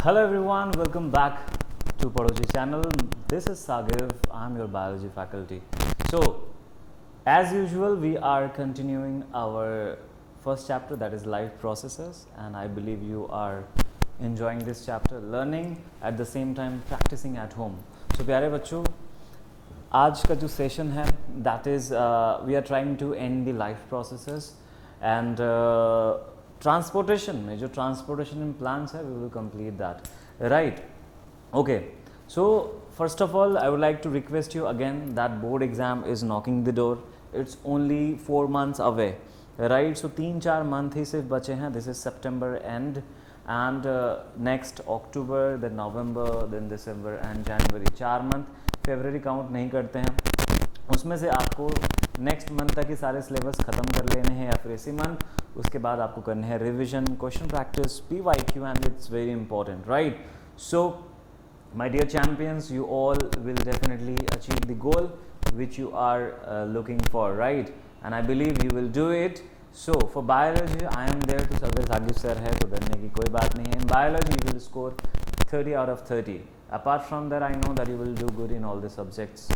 Hello everyone, welcome back to Padoji channel. This is Sagiv, I'm your biology faculty. So, as usual, we are continuing our first chapter, that is life processes, and I believe you are enjoying this chapter, learning at the same time practicing at home. So प्यारे बच्चों, आज का जो session है that is we are trying to end the life processes and transportation में जो transportation in plants है we will complete that right. Okay, so first of all I would like to request you again that board exam is knocking the door. It's only 4 months away right. So 3-4 month ही सिर्फ बचे हैं. This is September and next October, then November, then December and January. 4 month. फरवरी count नहीं करते हैं. उसमें से आपको नेक्स्ट मंथ तक ही सारे सिलेबस ख़त्म कर लेने हैं या फिर इसी मंथ. उसके बाद आपको करने हैं revision, question practice, PYQ and it's very important right. So my dear champions, you all will definitely achieve the goal which you are looking for right, and I believe you will do it. So for biology I am there too. अगर Saqib sir है तो डरने की कोई बात नहीं है. In biology you will score 30 out of 30. Apart from that I know that you will do good in all the subjects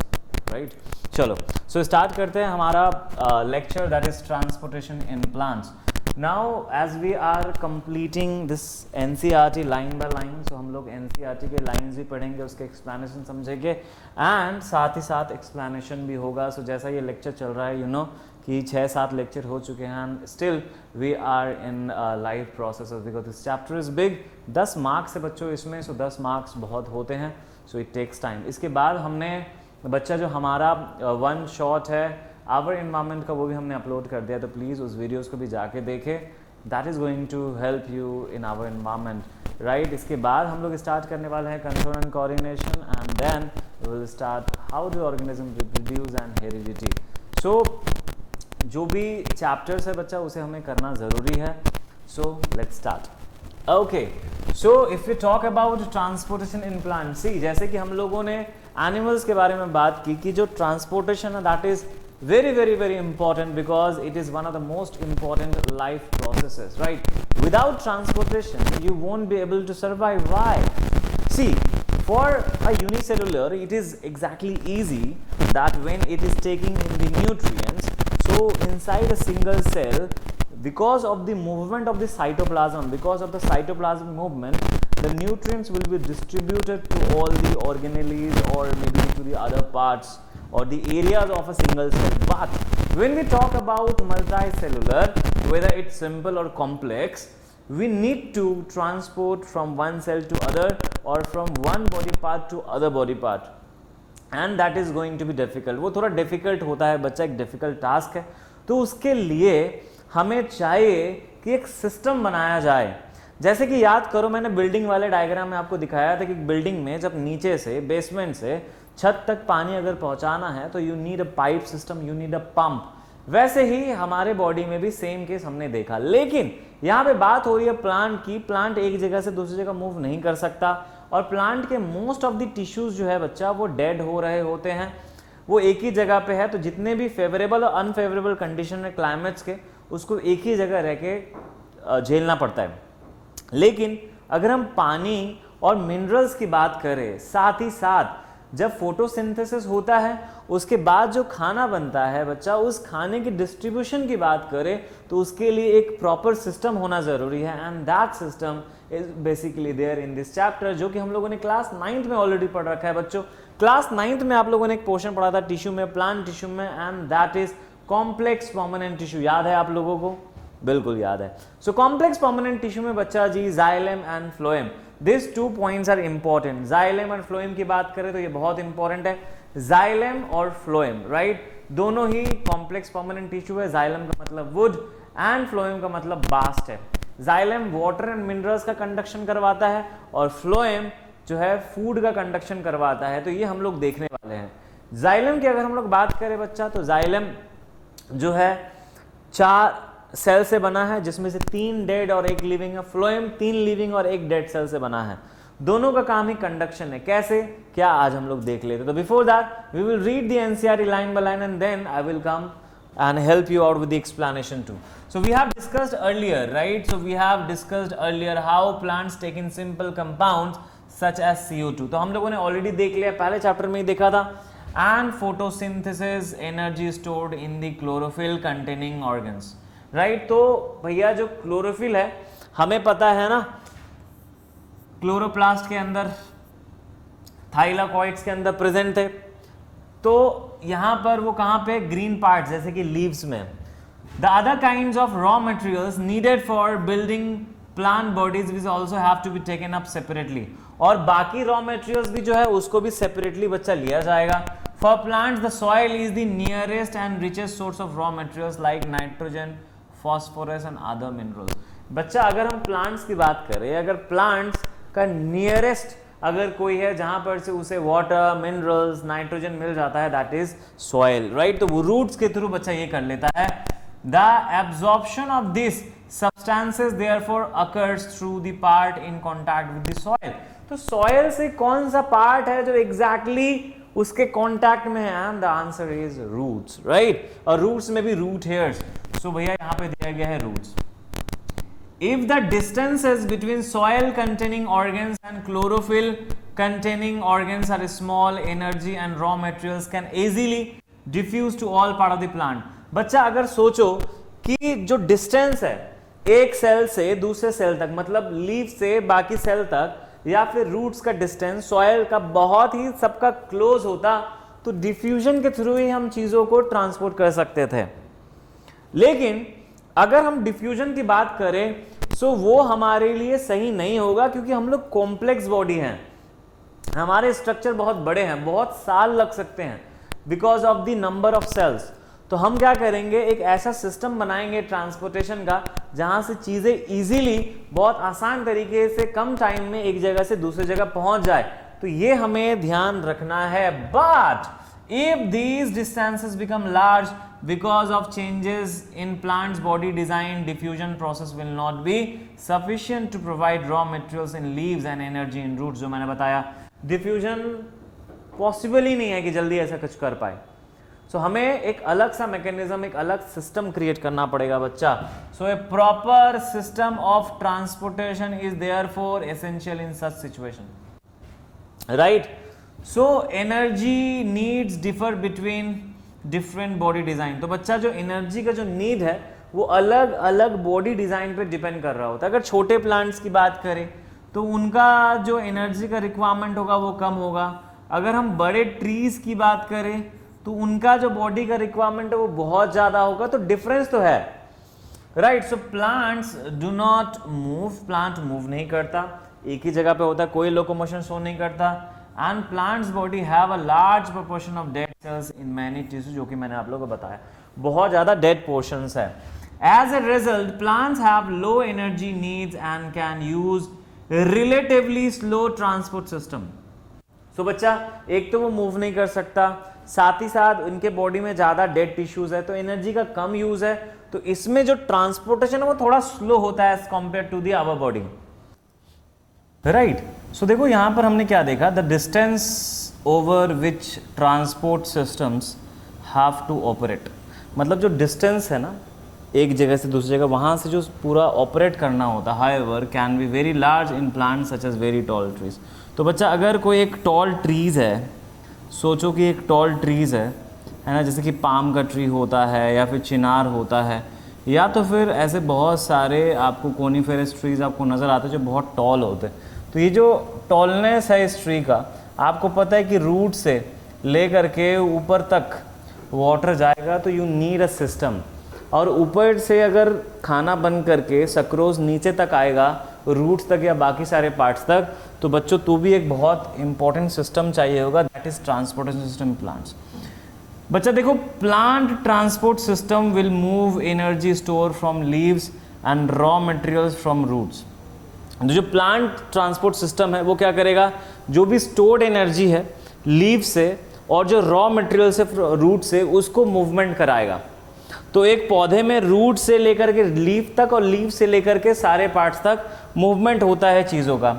right. चलो, सो स्टार्ट करते हैं हमारा lecture that is transportation in plants. Now as we are completing this NCERT line by line, so हम लोग NCERT के lines भी पढ़ेंगे, उसके एक्सप्लेनेशन समझेंगे एंड साथ ही साथ एक्सप्लेनेशन भी होगा. सो जैसा ये लेक्चर चल रहा है यू नो कि 6-7 लेक्चर हो चुके हैं and still we are in life processes because this chapter is big. 10 marks है बच्चों इसमें, सो 10 मार्क्स बहुत होते हैं. So it takes time. इसके बाद हमने बच्चा जो हमारा 1 शॉट है आवर इन्वायरमेंट का वो भी हमने अपलोड कर दिया, तो प्लीज़ उस वीडियोस को भी जाके देखें. That is going to help you in our environment right. इसके बाद हम लोग स्टार्ट करने वाले हैं control and coordination and then we will start how do organism reproduce and heredity. So जो भी चैप्टर्स है बच्चा उसे हमें करना ज़रूरी है. So let's start. Okay, so if you talk about transportation in plant, see जैसे कि हम लोगों ने एनिमल्स के बारे में बात की कि जो ट्रांसपोर्टेशन है that is very very very important because it is one of the most important life processes right. Without transportation you won't be able to survive. Why? See, for a unicellular it is exactly easy that when it is taking in the nutrients, so inside a single cell, because of the movement of the cytoplasm, because of the cytoplasmic movement, the nutrients will be distributed to all the organelles or maybe to the other parts or the areas of a single cell. But when we talk about multicellular, whether it's simple or complex, we need to transport from one cell to other or from one body part to other body part, and that is going to be difficult. वो थोड़ा difficult होता है बच्चा, एक difficult task है. तो उसके लिए हमें चाहिए कि एक सिस्टम बनाया जाए. जैसे कि याद करो, मैंने बिल्डिंग वाले डायग्राम में आपको दिखाया था कि बिल्डिंग में जब नीचे से बेसमेंट से छत तक पानी अगर पहुंचाना है तो you need a pipe system, you need a pump. वैसे ही हमारे बॉडी में भी सेम केस हमने देखा. लेकिन यहाँ पे बात हो रही है प्लांट की. प्लांट एक जगह से दूसरी जगह मूव नहीं कर सकता और प्लांट के मोस्ट ऑफ द टिश्यूज जो है बच्चा वो डेड हो रहे होते हैं. वो एक ही जगह पे है, तो जितने भी फेवरेबल और अनफेवरेबल कंडीशन है क्लाइमेट्स के उसको एक ही जगह रह के झेलना पड़ता है. लेकिन अगर हम पानी और मिनरल्स की बात करें, साथ ही साथ जब फोटोसिंथेसिस होता है उसके बाद जो खाना बनता है बच्चा, उस खाने की डिस्ट्रीब्यूशन की बात करें तो उसके लिए एक प्रॉपर सिस्टम होना ज़रूरी है. And that system is basically there in this chapter, जो कि हम लोगों ने क्लास 9th में ऑलरेडी पढ़ रखा है बच्चों. क्लास 9th में आप लोगों ने एक पोर्शन पढ़ा था टिश्यू में, प्लांट टिश्यू में, and that is complex permanent tissue. याद है आप लोगों को? बिल्कुल याद है. सो कॉम्प्लेक्स परमानेंट टिश्यू में बच्चा जी xylem and phloem, this 2 points are important. Xylem और फ्लोएम की बात करें तो ये बहुत इंपॉर्टेंट है. जाइलम और फ्लोएम राइट, दोनों ही कॉम्प्लेक्स परमानेंट टिश्यू है. जाइलम का मतलब वुड एंड फ्लोएम का मतलब बास्ट है. जाइलम वाटर एंड मिनरल्स का कंडक्शन करवाता है और फ्लोएम जो है फूड का कंडक्शन करवाता है. तो ये हम लोग देखने वाले हैं. जाइलम की अगर हम लोग बात करें बच्चा, तो जाइलम जो है 4 सेल से बना है, जिसमें से 3 डेड और 1 लिविंग है. फ्लोएम 3 लिविंग और 1 डेड सेल से बना है. दोनों का काम ही कंडक्शन है. कैसे, क्या आज हम लोग देख लेते. तो before that we will read the NCERT line by line and then I will come and help you out with the explanation too. So we have discussed earlier, right? So we have discussed earlier how plants take in simple compounds such as CO2. तो हम लोगों ने already देख लिया, पहले chapter में ही देखा था. And photosynthesis, energy stored in the chlorophyll containing organs, right? तो भैया जो क्लोरोफिल है हमें पता है ना, क्लोरोप्लास्ट के अंदर, थाइलाकॉइड्स के अंदर प्रेजेंट थे. तो यहाँ पर वो कहाँ पे, ग्रीन पार्ट जैसे कि लीव्स में. The other kinds of raw materials needed for building plant bodies which also have to be taken up separately. और बाकी रॉ मटेरियल्स भी जो है उसको भी सेपरेटली बच्चा लिया जाएगा. For plants the soil is the nearest and richest source of raw materials like nitrogen, phosphorus and other minerals. बच्चा अगर हम प्लांट्स की बात करें, अगर प्लांट्स का नियरेस्ट अगर कोई है जहां पर से उसे वाटर, मिनरल्स, नाइट्रोजन मिल जाता है, दैट इज सॉइल, राइट. तो वो रूट्स के थ्रू बच्चा ये कर लेता है. The absorption of this substances therefore occurs through the part in contact with the soil. तो सॉइल से कौन सा पार्ट है जो एग्जैक्टली उसके कांटेक्ट में है, and the answer is roots, right. और रूट्स में भी रूट हेयर्स. सो भैया यहाँ पे दिया गया है roots. If the distances between soil containing organs and chlorophyll containing organs are small, energy and raw materials can easily diffuse to all part of the plant. बच्चा अगर सोचो कि जो डिस्टेंस है एक सेल से दूसरे सेल तक, मतलब लीफ से बाकी सेल तक, या फिर रूट्स का डिस्टेंस सॉइल का बहुत ही सबका क्लोज होता, तो डिफ्यूजन के थ्रू ही हम चीजों को ट्रांसपोर्ट कर सकते थे. लेकिन अगर हम डिफ्यूजन की बात करें सो वो हमारे लिए सही नहीं होगा, क्योंकि हम लोग कॉम्प्लेक्स बॉडी हैं, हमारे स्ट्रक्चर बहुत बड़े हैं, बहुत साल लग सकते हैं because of the number of cells. तो हम क्या करेंगे, एक ऐसा सिस्टम बनाएंगे ट्रांसपोर्टेशन का जहां से चीजें इजीली, बहुत आसान तरीके से कम टाइम में एक जगह से दूसरी जगह पहुंच जाए. तो ये हमें ध्यान रखना है. But if these distances become large because of changes in plant's body design, diffusion process will not be sufficient to provide raw materials in leaves and energy in roots. जो मैंने बताया, diffusion possible ही नहीं है कि जल्दी ऐसा कुछ कर पाए. So हमें एक अलग सा मैकेनिज्म, एक अलग सिस्टम क्रिएट करना पड़ेगा बच्चा. So a proper system of transportation is therefore essential in such situation, right? So energy needs differ between different body design. तो बच्चा जो एनर्जी का जो नीड है वो अलग अलग बॉडी डिजाइन पे डिपेंड कर रहा होता है. अगर छोटे प्लांट्स की बात करें तो उनका जो एनर्जी का रिक्वायरमेंट होगा वो कम होगा. अगर हम बड़े ट्रीज की बात करें तो उनका जो बॉडी का रिक्वायरमेंट है वो बहुत ज्यादा होगा. तो डिफरेंस तो है, right. So plants do not move, plant move नहीं करता, एक ही जगह पे होता है, कोई लोकोमोशन शो नहीं करता. And plants body have a large proportion of dead cells in many tissues, जो कि मैंने आप लोगों को बताया, बहुत ज़्यादा dead portions है. As a result, plants have low energy needs and can use relatively slow transport system. So बच्चा एक तो वो मूव नहीं कर सकता, साथ ही साथ उनके बॉडी में ज़्यादा डेड टिश्यूज है, तो एनर्जी का कम यूज है. तो इसमें जो ट्रांसपोर्टेशन है वो थोड़ा स्लो होता है as compare to the our body, right. So देखो यहाँ पर हमने क्या देखा, the distance over which transport systems have to operate. मतलब जो डिस्टेंस है ना एक जगह से दूसरी जगह, वहाँ से जो पूरा ऑपरेट करना होता है, however can be very large in plant such as very tall trees. तो बच्चा अगर कोई एक टॉल ट्रीज है, सोचो कि एक टॉल ट्रीज है ना, जैसे कि पाम का ट्री होता है या फिर चिनार होता है, या तो फिर ऐसे बहुत सारे आपको कोनीफेरस ट्रीज आपको नज़र आते हैं जो बहुत टॉल होते हैं. तो ये जो टॉलनेस है इस ट्री का, आपको पता है कि रूट से ले करके ऊपर तक वाटर जाएगा, तो यू नीड अ सिस्टम. और ऊपर से अगर खाना बन करके सक्रोज नीचे तक आएगा, रूट्स तक या बाकी सारे पार्ट्स तक, तो बच्चों तो भी एक बहुत इंपॉर्टेंट सिस्टम चाहिए होगा, that is transportation system plants. बच्चा देखो, plant transport system will move energy store from leaves and raw materials from roots. जो प्लांट ट्रांसपोर्ट सिस्टम है वो क्या करेगा, जो भी स्टोर्ड एनर्जी है लीव से और जो रॉ मटेरियल से रूट से, उसको मूवमेंट कराएगा. तो एक पौधे में रूट से लेकर के लीफ तक और लीफ से लेकर के सारे पार्ट्स तक मूवमेंट होता है चीज़ों का.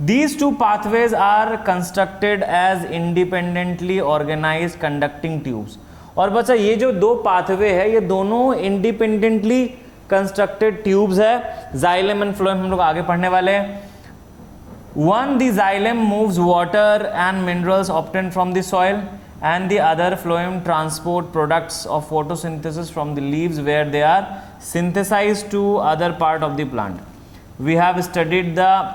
These two pathways are constructed as independently organized conducting tubes. और बच्चा ये जो दो पाथवे है ये दोनों इंडिपेंडेंटली कंस्ट्रक्टेड ट्यूब्स है, जाइलम एंड फ्लोएम हम लोग आगे पढ़ने वाले हैं। One, the xylem moves water and minerals obtained from the soil, and the other phloem transport products of photosynthesis from the leaves where they are synthesized to other part of the plant. We have studied the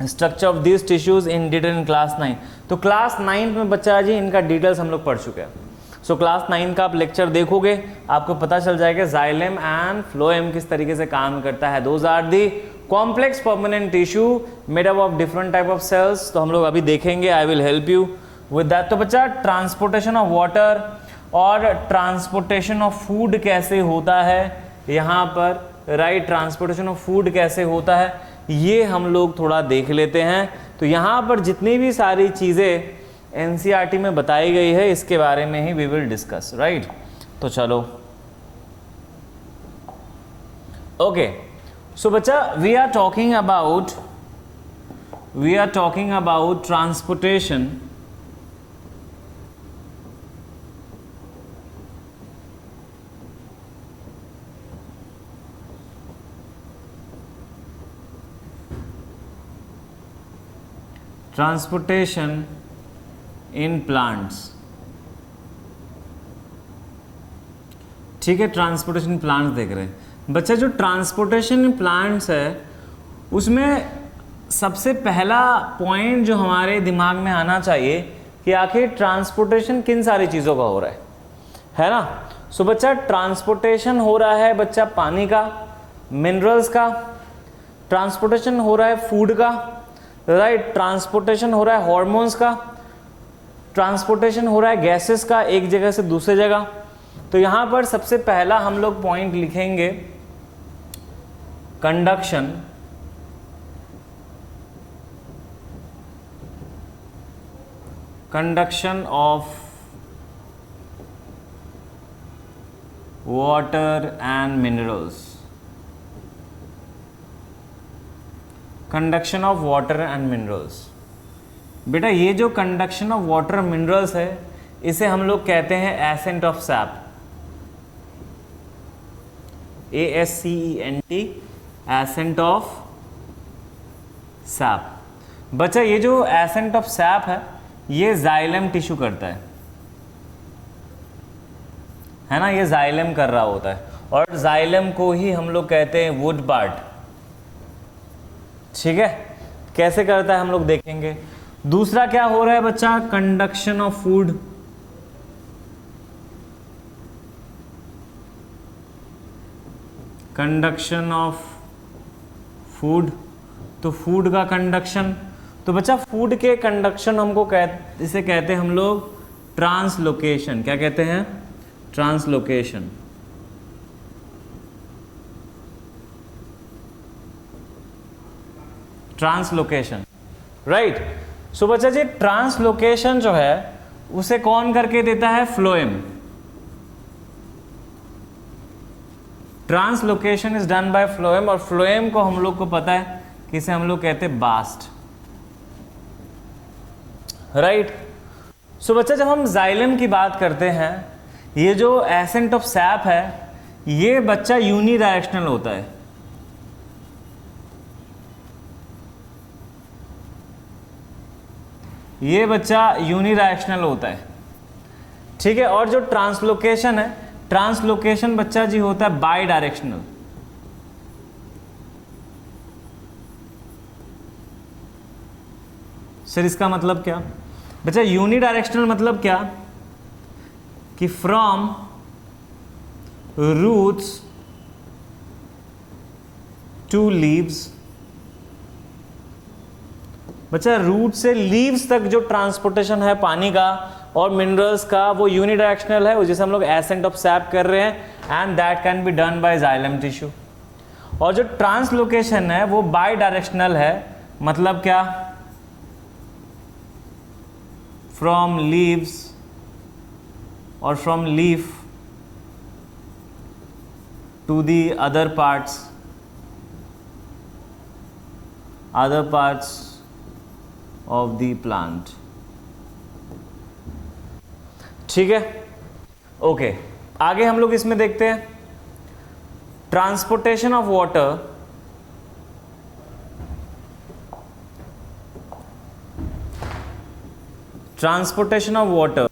structure of these tissues in detail in class 9. तो class 9 में बच्चा जी इनका details हम लोग पढ़ चुके हैं। So class 9 का आप लेक्चर देखोगे आपको पता चल जाएगा जाइलम एंड फ्लोएम किस तरीके से काम करता है। Those are the complex permanent tissue made up of different type of cells, तो हम लोग अभी देखेंगे। I will help you with that. तो बच्चा ट्रांसपोर्टेशन ऑफ वाटर और ट्रांसपोर्टेशन ऑफ फूड कैसे होता है यहाँ पर, राइट, ट्रांसपोर्टेशन ऑफ फूड कैसे होता है ये हम लोग थोड़ा देख लेते हैं। तो यहाँ पर जितनी भी सारी चीज़ें एनसीईआरटी में बताई गई है इसके बारे में ही वी विल डिस्कस, राइट। तो चलो ओके। सो बच्चा we are talking about transportation in plants, ठीक है। ट्रांसपोर्टेशन प्लांट्स देख रहे हैं बच्चा। जो ट्रांसपोर्टेशन इन प्लांट्स है उसमें सबसे पहला पॉइंट जो हमारे दिमाग में आना चाहिए कि आखिर ट्रांसपोर्टेशन किन सारी चीज़ों का हो रहा है ना। सो बच्चा ट्रांसपोर्टेशन हो रहा है बच्चा पानी का, मिनरल्स का, ट्रांसपोर्टेशन हो रहा है फूड का, राइट, ट्रांसपोर्टेशन हो रहा है हॉर्मोन्स का, ट्रांसपोर्टेशन हो रहा है गैसेस का एक जगह से दूसरे जगह। तो यहां पर सबसे पहला हम लोग पॉइंट लिखेंगे conduction of water and minerals. Conduction of water and minerals. बेटा ये जो कंडक्शन ऑफ वाटर मिनरल्स है इसे हम लोग कहते हैं ascent of SAP, ASCENT, ascent of SAP. बच्चा ये जो एसेंट ऑफ सैप है ये जाइलम टिश्यू करता है ना, ये जाइलम कर रहा होता है और जाइलम को ही हम लोग कहते हैं वुड पार्ट, ठीक है। कैसे करता है हम लोग देखेंगे। दूसरा क्या हो रहा है बच्चा, conduction of food. Conduction of food, तो फूड का कंडक्शन। तो बच्चा फूड के कंडक्शन हमको इसे कहते हैं हम लोग ट्रांसलोकेशन। क्या कहते हैं, ट्रांसलोकेशन। Translocation, right. सो बच्चा जी ट्रांसलोकेशन जो है उसे कौन करके देता है, phloem. Translocation is done bye phloem, और फ्लोएम को हम लोग को पता है कि इसे हम लोग कहते हैं बास्ट, राइट। सो बच्चा जब हम जाइलम की बात करते हैं, ये जो एसेंट ऑफ सैप है ये बच्चा यूनिडायरेक्शनल होता है। ये बच्चा यूनिडायरेक्शनल होता है, ठीक है। और जो ट्रांसलोकेशन है, ट्रांसलोकेशन बच्चा जी होता है बाई डायरेक्शनल। सर इसका मतलब क्या बच्चा, यूनिडायरेक्शनल मतलब क्या कि फ्रॉम रूट्स टू लीव्स। बच्चा रूट से लीव्स तक जो ट्रांसपोर्टेशन है पानी का और मिनरल्स का वो यूनिडायरेक्शनल है, जिसे हम लोग एसेंट ऑफ सैप कर रहे हैं, and that can be done by xylem tissue. और जो ट्रांसलोकेशन है वो बाई डायरेक्शनल है, मतलब क्या, फ्रॉम लीव्स और from leaf to the other parts of the plant, ठीक है। ओके, आगे हम लोग इसमें देखते हैं transportation of water transportation of water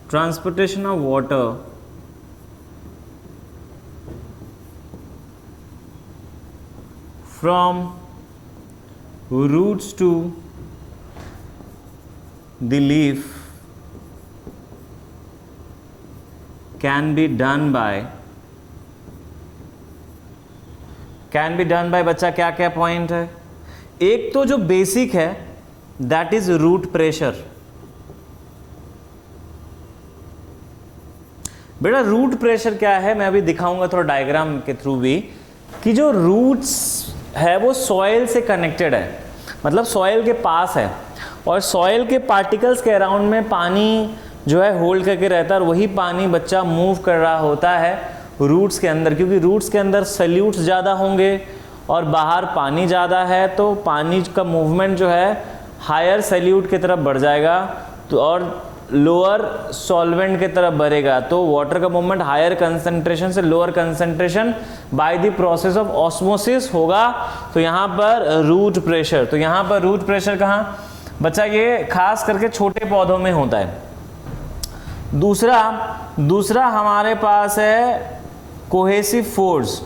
transportation of water from roots to the leaf can be done by बच्चा क्या क्या पॉइंट है? एक तो जो बेसिक है दैट इज रूट प्रेशर। बेटा रूट प्रेशर क्या है मैं अभी दिखाऊंगा थोड़ा डायग्राम के थ्रू भी, कि जो रूट्स है वो सॉइल से कनेक्टेड है, मतलब सॉइल के पास है, और सॉइल के पार्टिकल्स के अराउंड में पानी जो है होल्ड करके रहता है, और वही पानी बच्चा मूव कर रहा होता है रूट्स के अंदर, क्योंकि रूट्स के अंदर सल्यूट्स ज़्यादा होंगे और बाहर पानी ज़्यादा है, तो पानी का मूवमेंट जो है हायर सल्यूट की तरफ बढ़ जाएगा तो और लोअर सॉल्वेंट की तरफ बढ़ेगा, तो वाटर का मूवमेंट हायर कंसंट्रेशन से lower concentration by the process of osmosis होगा। तो यहाँ पर रूट प्रेशर, तो यहाँ पर रूट प्रेशर कहाँ बच्चा, ये खास करके छोटे पौधों में होता है। दूसरा हमारे पास है कोहेसिव फोर्स।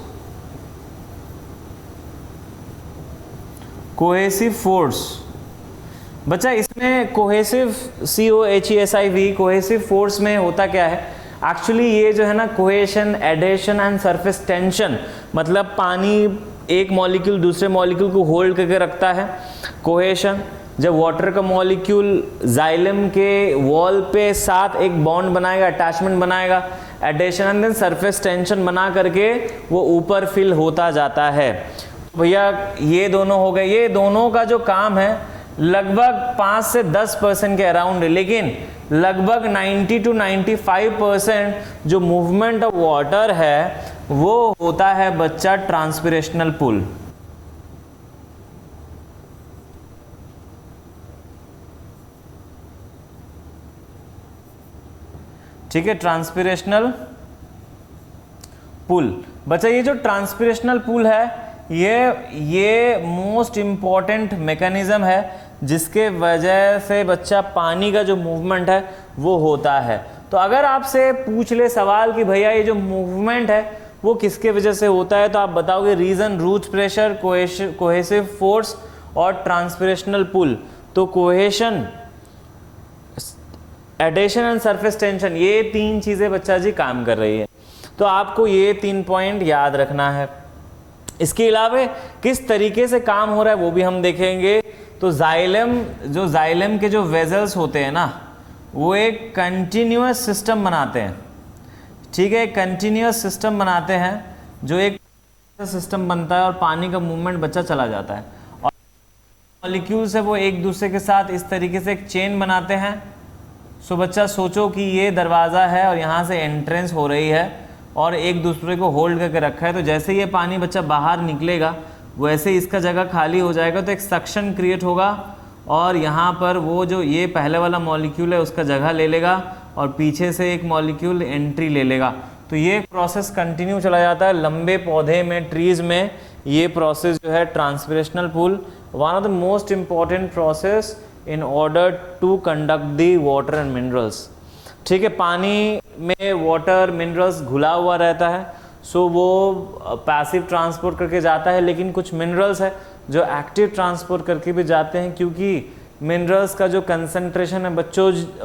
कोहेसिव फोर्स बच्चा, इसमें कोहेसिव COHESIV कोहेसिव फोर्स में होता क्या है, एक्चुअली ये जो है ना cohesion, adhesion and surface tension, मतलब पानी एक मॉलिक्यूल दूसरे मॉलिक्यूल को होल्ड करके रखता है। कोहेशन, जब वाटर का मॉलिक्यूल जाइलम के वॉल पे साथ एक बॉन्ड बनाएगा, अटैचमेंट बनाएगा, adhesion and then surface tension बना करके वो ऊपर फिल होता जाता है। भैया ये दोनों हो गए, ये दोनों का जो काम है लगभग 5 से 10% के अराउंड, लेकिन लगभग 90 to 95% जो मूवमेंट ऑफ वाटर है वो होता है बच्चा ट्रांसपिरेशनल पुल। ठीक है, ट्रांसपिरेशनल पुल बच्चा, ये जो ट्रांसपिरेशनल पुल है ये मोस्ट इंपॉर्टेंट मैकेनिज्म है जिसके वजह से बच्चा पानी का जो मूवमेंट है वो होता है। तो अगर आपसे पूछ ले सवाल कि भैया ये जो मूवमेंट है वो किसके वजह से होता है, तो आप बताओगे reason root pressure, cohesive force और ट्रांसपिरेशनल पुल। तो cohesion, adhesion and surface tension, ये 3 चीजें बच्चा जी काम कर रही है, तो आपको ये 3 पॉइंट याद रखना है। इसके अलावा किस तरीके से काम हो रहा है वो भी हम देखेंगे। तो जाइलम के जो वेजल्स होते हैं ना वो एक कंटिन्यूअस सिस्टम बनाते हैं। ठीक है, कंटिन्यूअस सिस्टम बनाते हैं, जो एक सिस्टम बनता है और पानी का मूवमेंट बच्चा चला जाता है, और मॉलिक्यूल्स है वो एक दूसरे के साथ इस तरीके से एक चेन बनाते हैं। सो बच्चा सोचो कि ये दरवाज़ा है और यहाँ से एंट्रेंस हो रही है और एक दूसरे को होल्ड करके रखा है, तो जैसे ये पानी बच्चा बाहर निकलेगा वैसे इसका जगह खाली हो जाएगा, तो एक सक्शन क्रिएट होगा और यहाँ पर वो जो ये पहले वाला मॉलिक्यूल है उसका जगह ले लेगा और पीछे से एक मॉलिक्यूल एंट्री ले लेगा। तो ये प्रोसेस कंटिन्यू चला जाता है लंबे पौधे में, ट्रीज में। ये प्रोसेस जो है transpirational pull, one of the most important process in order to conduct the water and minerals. ठीक है, पानी में वाटर मिनरल्स घुला हुआ रहता है, सो वो पैसिव ट्रांसपोर्ट करके जाता है, लेकिन कुछ मिनरल्स है जो एक्टिव ट्रांसपोर्ट करके भी जाते हैं, क्योंकि मिनरल्स का जो कंसंट्रेशन है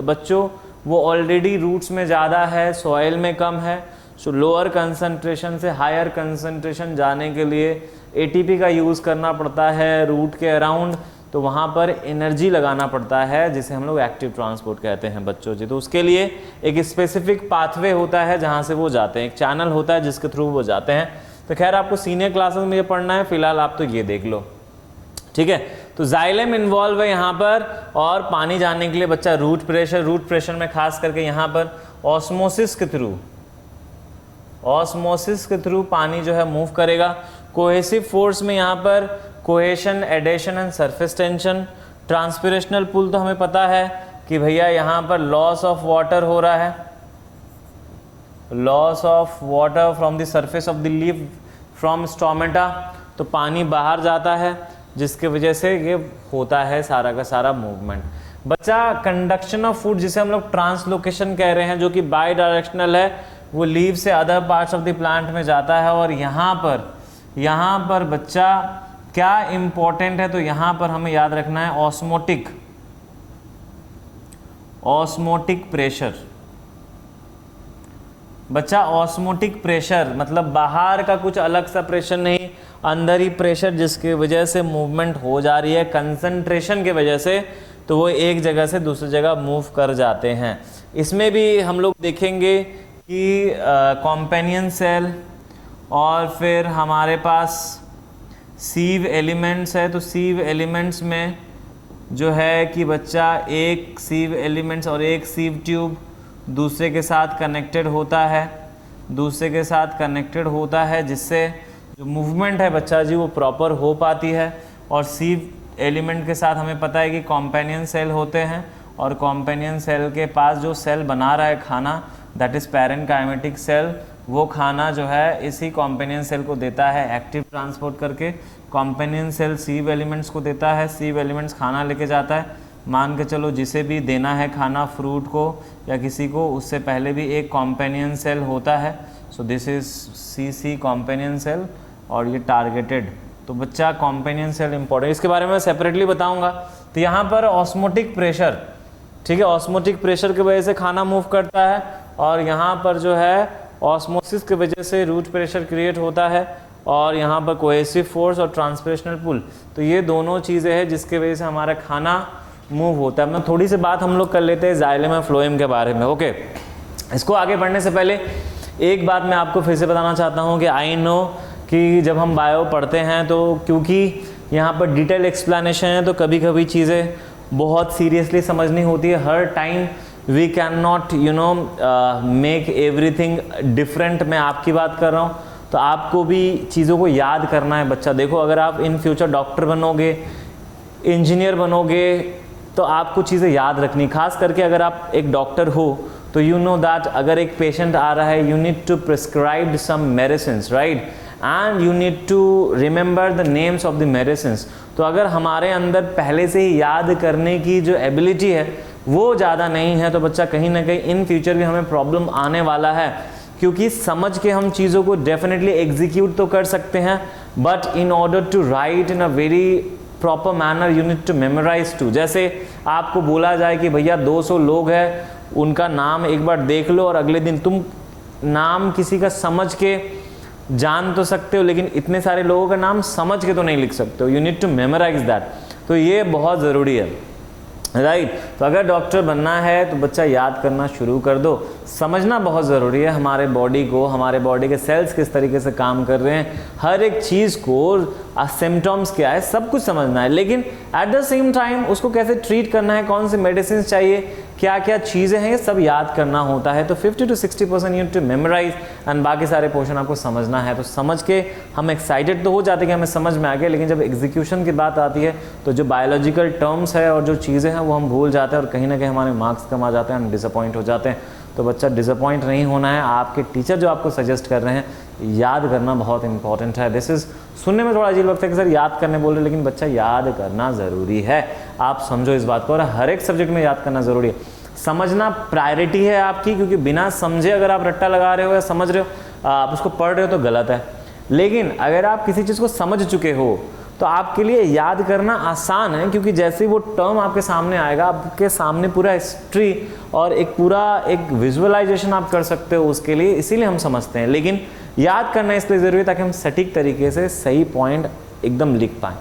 बच्चों वो ऑलरेडी रूट्स में ज़्यादा है, सॉइल में कम है। सो लोअर कंसंट्रेशन से हायर कंसंट्रेशन जाने के लिए ATP का यूज़ करना पड़ता है रूट के अराउंड, तो वहाँ पर एनर्जी लगाना पड़ता है जिसे हम लोग एक्टिव ट्रांसपोर्ट कहते हैं बच्चों जी। तो उसके लिए एक स्पेसिफिक पाथवे होता है जहाँ से वो जाते हैं, एक चैनल होता है जिसके थ्रू वो जाते हैं। तो खैर आपको सीनियर क्लासेस में ये पढ़ना है, फिलहाल आप तो ये देख लो। ठीक है, तो जाइलम इन्वॉल्व है यहाँ पर, और पानी जाने के लिए बच्चा रूट प्रेशर में खास करके यहाँ पर ऑस्मोसिस के थ्रू पानी जो है मूव करेगा। कोहेसिव फोर्स में यहाँ पर cohesion, adhesion and surface tension. Transpirational pull तो हमें पता है कि भैया यहाँ पर लॉस ऑफ वाटर हो रहा है, loss of water from the surface of the leaf from stomata, तो पानी बाहर जाता है जिसके वजह से ये होता है सारा का सारा मूवमेंट। बच्चा कंडक्शन ऑफ फूड जिसे हम लोग ट्रांसलोकेशन कह रहे हैं, जो कि बाई डायरेक्शनल है, वो लीव से other parts of the plant में जाता है। और यहाँ पर बच्चा क्या इंपॉर्टेंट है, तो यहाँ पर हमें याद रखना है ऑस्मोटिक प्रेशर। बच्चा ऑस्मोटिक प्रेशर मतलब बाहर का कुछ अलग सा प्रेशर नहीं, अंदर ही प्रेशर जिसकी वजह से मूवमेंट हो जा रही है कंसंट्रेशन के वजह से, तो वो एक जगह से दूसरी जगह मूव कर जाते हैं। इसमें भी हम लोग देखेंगे कि कॉम्पेनियन सेल और फिर हमारे पास सीव एलिमेंट्स है। तो सीव एलिमेंट्स में जो है कि बच्चा एक सीव एलिमेंट्स और एक सीव ट्यूब दूसरे के साथ कनेक्टेड होता है, जिससे जो मूवमेंट है बच्चा जी वो प्रॉपर हो पाती है। और सीव एलिमेंट के साथ हमें पता है कि कॉम्पेनियन सेल होते हैं, और कॉम्पेनियन सेल के पास जो सेल बना रहा है खाना, दैट इज़ पैरेनकाइमेटिक सेल, वो खाना जो है इसी कॉम्पेनियन सेल को देता है एक्टिव ट्रांसपोर्ट करके। कॉम्पेनियन सेल सीव एलिमेंट्स को देता है, सीव एलिमेंट्स खाना लेके जाता है। मान के चलो जिसे भी देना है खाना, फ्रूट को या किसी को, उससे पहले भी एक कॉम्पेनियन सेल होता है। So this is see companion cell, और ये टारगेटेड। तो बच्चा कॉम्पेनियन सेल इंपॉर्टेंट, इसके बारे में सेपरेटली बताऊंगा। तो यहाँ पर ऑस्मोटिक प्रेशर, ठीक है, ऑस्मोटिक प्रेशर की वजह से खाना मूव करता है, और यहाँ पर जो है ऑस्मोसिस की वजह से रूट प्रेशर क्रिएट होता है, और यहाँ पर कोहेसिव फोर्स और ट्रांसपिरेशनल पुल। तो ये दोनों चीज़ें हैं जिसके वजह से हमारा खाना मूव होता है। मैं थोड़ी सी बात हम लोग कर लेते हैं जाइलम और फ्लोएम के बारे में। ओके, इसको आगे बढ़ने से पहले एक बात मैं आपको फिर से बताना चाहता हूँ कि आई नो कि जब हम बायो पढ़ते हैं तो क्योंकि यहाँ पर डिटेल एक्सप्लेनेशन है, तो कभी कभी चीज़ें बहुत सीरियसली समझनी होती है। हर time we can not make everything different. मैं आपकी बात कर रहा हूँ, तो आपको भी चीज़ों को याद करना है। बच्चा देखो, अगर आप इन फ्यूचर डॉक्टर बनोगे, इंजीनियर बनोगे, तो आपको चीज़ें याद रखनी, खास करके अगर आप एक डॉक्टर हो तो यू नो दैट अगर एक पेशेंट आ रहा है, you need to prescribe some medicines, right, and you need to remember the names of the medicines. तो अगर हमारे अंदर पहले से ही याद करने की जो एबिलिटी है वो ज़्यादा नहीं है, तो बच्चा कहीं ना कहीं इन फ्यूचर भी हमें प्रॉब्लम आने वाला है। क्योंकि समझ के हम चीज़ों को डेफिनेटली एग्जीक्यूट तो कर सकते हैं, but in order to write in a very proper manner you need to memorize too. जैसे आपको बोला जाए कि भैया 200 लोग हैं, उनका नाम एक बार देख लो, और अगले दिन तुम नाम किसी का समझ के जान तो सकते हो, लेकिन इतने सारे लोगों का नाम समझ के तो नहीं लिख सकते हो। You need to memorize that. तो ये बहुत ज़रूरी है, राइट। तो अगर डॉक्टर बनना है तो बच्चा याद करना शुरू कर दो। समझना बहुत ज़रूरी है हमारे बॉडी को, हमारे बॉडी के सेल्स किस तरीके से काम कर रहे हैं, हर एक चीज़ को, सिम्टम्स क्या है, सब कुछ समझना है। लेकिन एट द सेम टाइम उसको कैसे ट्रीट करना है, कौन से मेडिसिन चाहिए, क्या क्या चीज़ें हैं, ये सब याद करना होता है। तो 50 to 60% you to memorize, and बाकी सारे पोर्शन आपको समझना है। तो समझ के हम एक्साइटेड तो हो जाते हैं कि हमें समझ में आ गया, लेकिन जब एग्जीक्यूशन की बात आती है तो जो बायोलॉजिकल टर्म्स है और जो चीज़ें हैं वो हम भूल जाते हैं, और कहीं ना कहीं हमारे मार्क्स कम आ जाते हैं, हम डिसअपॉइंट हो जाते हैं। तो बच्चा डिसअपॉइंट नहीं होना है। आपके टीचर जो आपको सजेस्ट कर रहे हैं, याद करना बहुत इंपॉर्टेंट है। दिस इज़ सुनने में थोड़ा अजीब लगता है कि सर याद करने बोल रहे, लेकिन बच्चा याद करना ज़रूरी है। आप समझो इस बात को, और हर एक सब्जेक्ट में याद करना ज़रूरी है। समझना प्रायोरिटी है आपकी, क्योंकि बिना समझे अगर आप रट्टा लगा रहे हो या समझ रहे हो, आप उसको पढ़ रहे हो तो गलत है। लेकिन अगर आप किसी चीज़ को समझ चुके हो तो आपके लिए याद करना आसान है, क्योंकि जैसे वो टर्म आपके सामने आएगा, आपके सामने पूरा हिस्ट्री और एक विजुअलाइजेशन आप कर सकते हो उसके लिए, इसीलिए हम समझते हैं। लेकिन याद करना इसलिए ज़रूरी है ताकि हम सटीक तरीके से सही पॉइंट एकदम लिख पाएँ।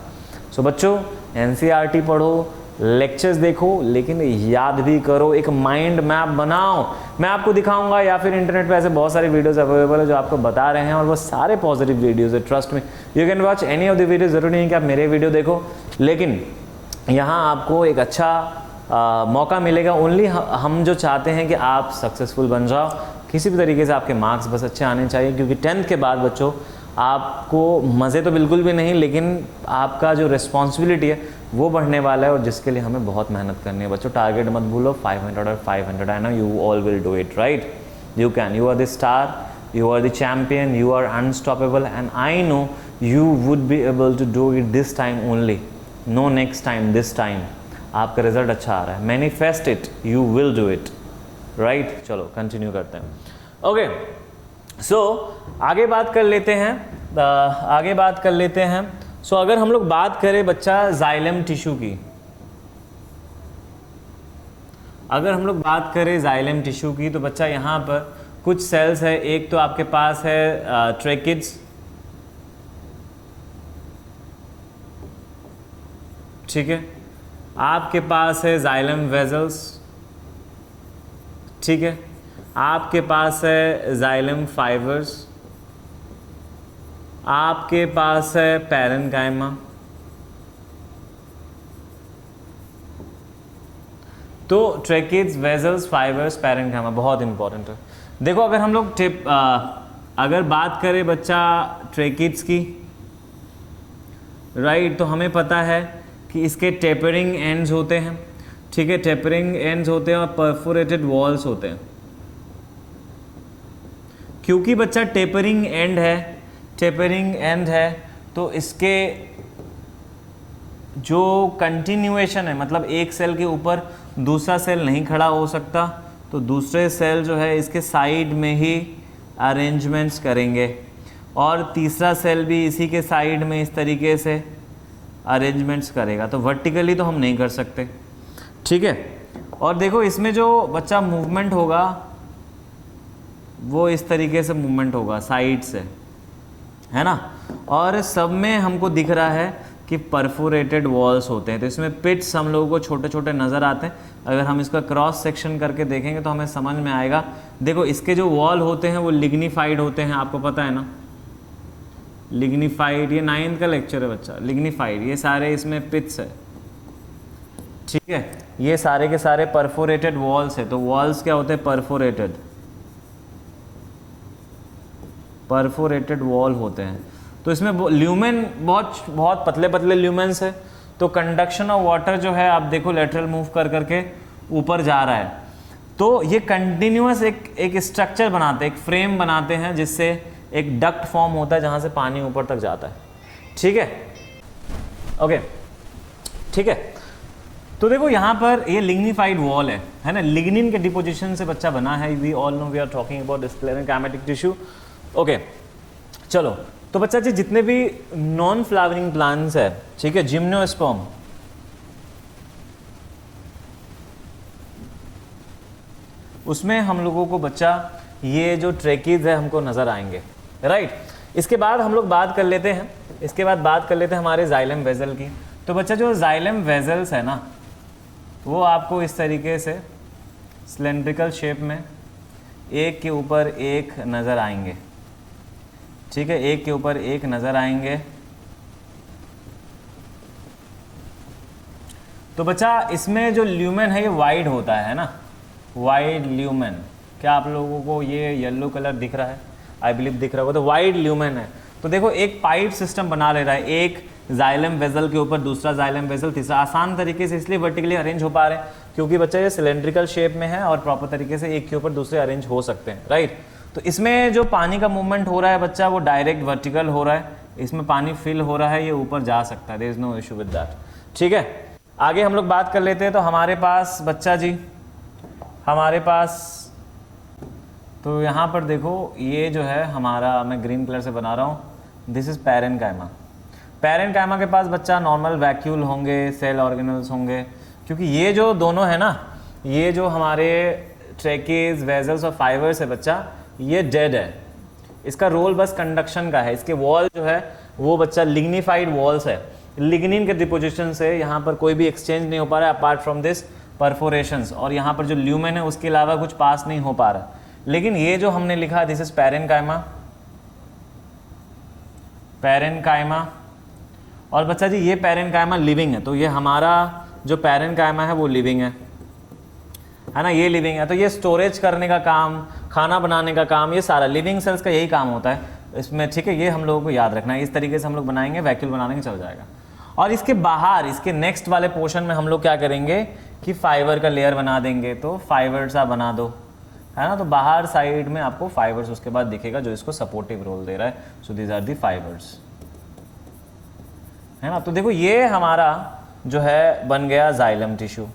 सो बच्चों, NCERT पढ़ो, लेक्चर्स देखो, लेकिन याद भी करो, एक माइंड मैप बनाओ। मैं आपको दिखाऊंगा, या फिर इंटरनेट पे ऐसे बहुत सारे वीडियोस अवेलेबल है जो आपको बता रहे हैं, और वो सारे पॉजिटिव वीडियोस है, ट्रस्ट में। You can watch any of the video, ज़रूरी नहीं कि आप मेरे वीडियो देखो, लेकिन यहाँ आपको एक अच्छा मौका मिलेगा। ओनली हम जो चाहते हैं कि आप सक्सेसफुल बन जाओ, किसी भी तरीके से आपके मार्क्स बस अच्छे आने चाहिए, क्योंकि 10th के बाद बच्चों आपको मज़े तो बिल्कुल भी नहीं, लेकिन आपका जो रिस्पॉन्सिबिलिटी है वो बढ़ने वाला है, और जिसके लिए हमें बहुत मेहनत करनी है बच्चों। टारगेट मत भूलो 500 और 500, I know you all will do it, right? You can, you are the star, you are the champion, you are unstoppable, and I know you would be able to do it this time only, no next time, this time। आपका result अच्छा आ रहा है, manifest it, you will do it, right? चलो continue करते हैं। Okay, सो आगे बात कर लेते हैं। सो अगर हम लोग बात करें बच्चा जाइलम टिश्यू की, अगर हम लोग बात करें जाइलम टिश्यू की, तो बच्चा यहाँ पर कुछ सेल्स है। एक तो आपके पास है ट्रेकिड्स, ठीक है, आपके पास है जाइलम वेजल्स, ठीक है, आपके पास है जाइलम फाइबर्स, आपके पास है पैरेन्काइमा। तो ट्रेकिड्स, वेजल्स, फाइबर्स, पैरेन्काइमा बहुत इंपॉर्टेंट है। देखो अगर हम लोग अगर बात करें बच्चा ट्रेकिड्स की, राइट, तो हमें पता है कि इसके टेपरिंग एंड्स होते हैं, ठीक है, टेपरिंग एंड्स होते हैं और परफोरेटेड वॉल्स होते हैं। क्योंकि बच्चा टेपरिंग एंड है, तो इसके जो कंटिन्यूएशन है, मतलब एक सेल के ऊपर दूसरा सेल नहीं खड़ा हो सकता, तो दूसरे सेल जो है इसके साइड में ही अरेंजमेंट्स करेंगे, और तीसरा सेल भी इसी के साइड में इस तरीके से अरेंजमेंट्स करेगा। तो वर्टिकली तो हम नहीं कर सकते, ठीक है। और देखो इसमें जो बच्चा मूवमेंट होगा वो इस तरीके से मूवमेंट होगा साइड से, है ना। और सब में हमको दिख रहा है कि परफोरेटेड वॉल्स होते हैं, तो इसमें पिट्स हम लोगों को छोटे छोटे नज़र आते हैं। अगर हम इसका क्रॉस सेक्शन करके देखेंगे तो हमें समझ में आएगा। देखो इसके जो वॉल होते हैं वो लिग्निफाइड होते हैं, आपको पता है ना, लिग्निफाइड, ये 9th का लेक्चर है बच्चा, लिग्निफाइड, ये सारे इसमें पिट्स है, ठीक है। ये सारे के सारे परफोरेटेड वॉल्स है। तो वॉल्स क्या होते हैं? परफोरेटेड वॉल होते हैं। तो इसमें ल्यूमेन बहुत पतले पतले ल्यूमेंस है। तो कंडक्शन ऑफ वाटर जो है आप देखो लेटरल मूव कर करके ऊपर जा रहा है। तो ये कंटिन्यूअस एक स्ट्रक्चर बनाते हैं, एक फ्रेम बनाते हैं, जिससे एक डक्ट फॉर्म होता है जहाँ से पानी ऊपर तक जाता है, ठीक है। ओके, ठीक है। तो देखो यहाँ पर ये लिग्निफाइड वॉल है ना, लिग्निन के डिपोजिशन से बच्चा बना है। We all know we are talking about sclerenchymatous tissue. Okay, चलो। तो बच्चा जी जितने भी नॉन फ्लावरिंग प्लांट्स है, ठीक है, जिम्नोस्पर्म, उसमें हम लोगों को बच्चा ये जो ट्रेकीज है हमको नजर आएंगे, राइट। इसके बाद हम लोग बात कर लेते हैं हमारे जाइलम वेजल की। तो बच्चा जो जाइलम वेजल्स है ना, वो आपको इस तरीके से सिलेंड्रिकल शेप में एक के ऊपर एक नज़र आएंगे, ठीक है, एक के ऊपर एक नज़र आएंगे। तो बच्चा इसमें जो ल्यूमेन है ये वाइड होता है ना, वाइड ल्यूमेन। क्या आप लोगों को ये येलो कलर दिख रहा है? आई बिलीव दिख रहा होगा। तो वाइड ल्यूमेन है। तो देखो एक पाइप सिस्टम बना ले रहा है, एक जाइलम वेजल के ऊपर दूसरा जाइलम वेजल, तीसरा, आसान तरीके से इसलिए वर्टिकली अरेंज हो पा रहे हैं क्योंकि बच्चा ये सिलेंड्रिकल शेप में है और प्रॉपर तरीके से एक के ऊपर दूसरे अरेंज हो सकते हैं, राइट। तो इसमें जो पानी का मूवमेंट हो रहा है बच्चा वो डायरेक्ट वर्टिकल हो रहा है, इसमें पानी फिल हो रहा है, ये ऊपर जा सकता है, there is no issue with that, ठीक है। आगे हम लोग बात कर लेते हैं। तो हमारे पास बच्चा जी, हमारे पास तो यहाँ पर देखो ये जो है हमारा, मैं ग्रीन कलर से बना रहा हूँ, दिस इज पैरेन्काइमा। पैरेन्काइमा के पास बच्चा नॉर्मल वैक्यूल होंगे, सेल ऑर्गेनल्स होंगे, क्योंकि ये जो दोनों है ना, ये जो हमारे ट्रेकेज, वेजल्स और फाइबर्स है बच्चा, ये डेड है। इसका रोल बस कंडक्शन का है। इसके वॉल जो है वो बच्चा लिग्निफाइड वॉल्स है, लिग्निन के डिपोजिशन से यहाँ पर कोई भी एक्सचेंज नहीं हो पा रहा है अपार्ट फ्रॉम दिस परफोरेशंस, और यहाँ पर जो ल्यूमेन है उसके अलावा कुछ पास नहीं हो पा रहा। लेकिन ये जो हमने लिखा दिस इज पैरेन्काइमा, पैरेन्काइमा। और बच्चा जी ये पैरेन्काइमा लिविंग है, तो ये हमारा जो पैरेन्काइमा है वो लिविंग है ना, ये लिविंग है। तो ये स्टोरेज करने का काम, खाना बनाने का काम, ये सारा लिविंग सेल्स का यही काम होता है। इसमें, ठीक है, ये हम लोगों को याद रखना है। इस तरीके से हम लोग बनाएंगे, वैक्यूल बना देंगे, चल जाएगा। और इसके बाहर, इसके नेक्स्ट वाले पोर्शन में हम लोग क्या करेंगे कि फाइबर का लेयर बना देंगे। तो फाइबर सा बना दो, है ना। तो बाहर साइड में आपको फाइबर्स उसके बाद दिखेगा जो इसको सपोर्टिव रोल दे रहा है। So these are the fibres, है ना। तो देखो ये हमारा जो है बन गया जाइलम टिश्यू,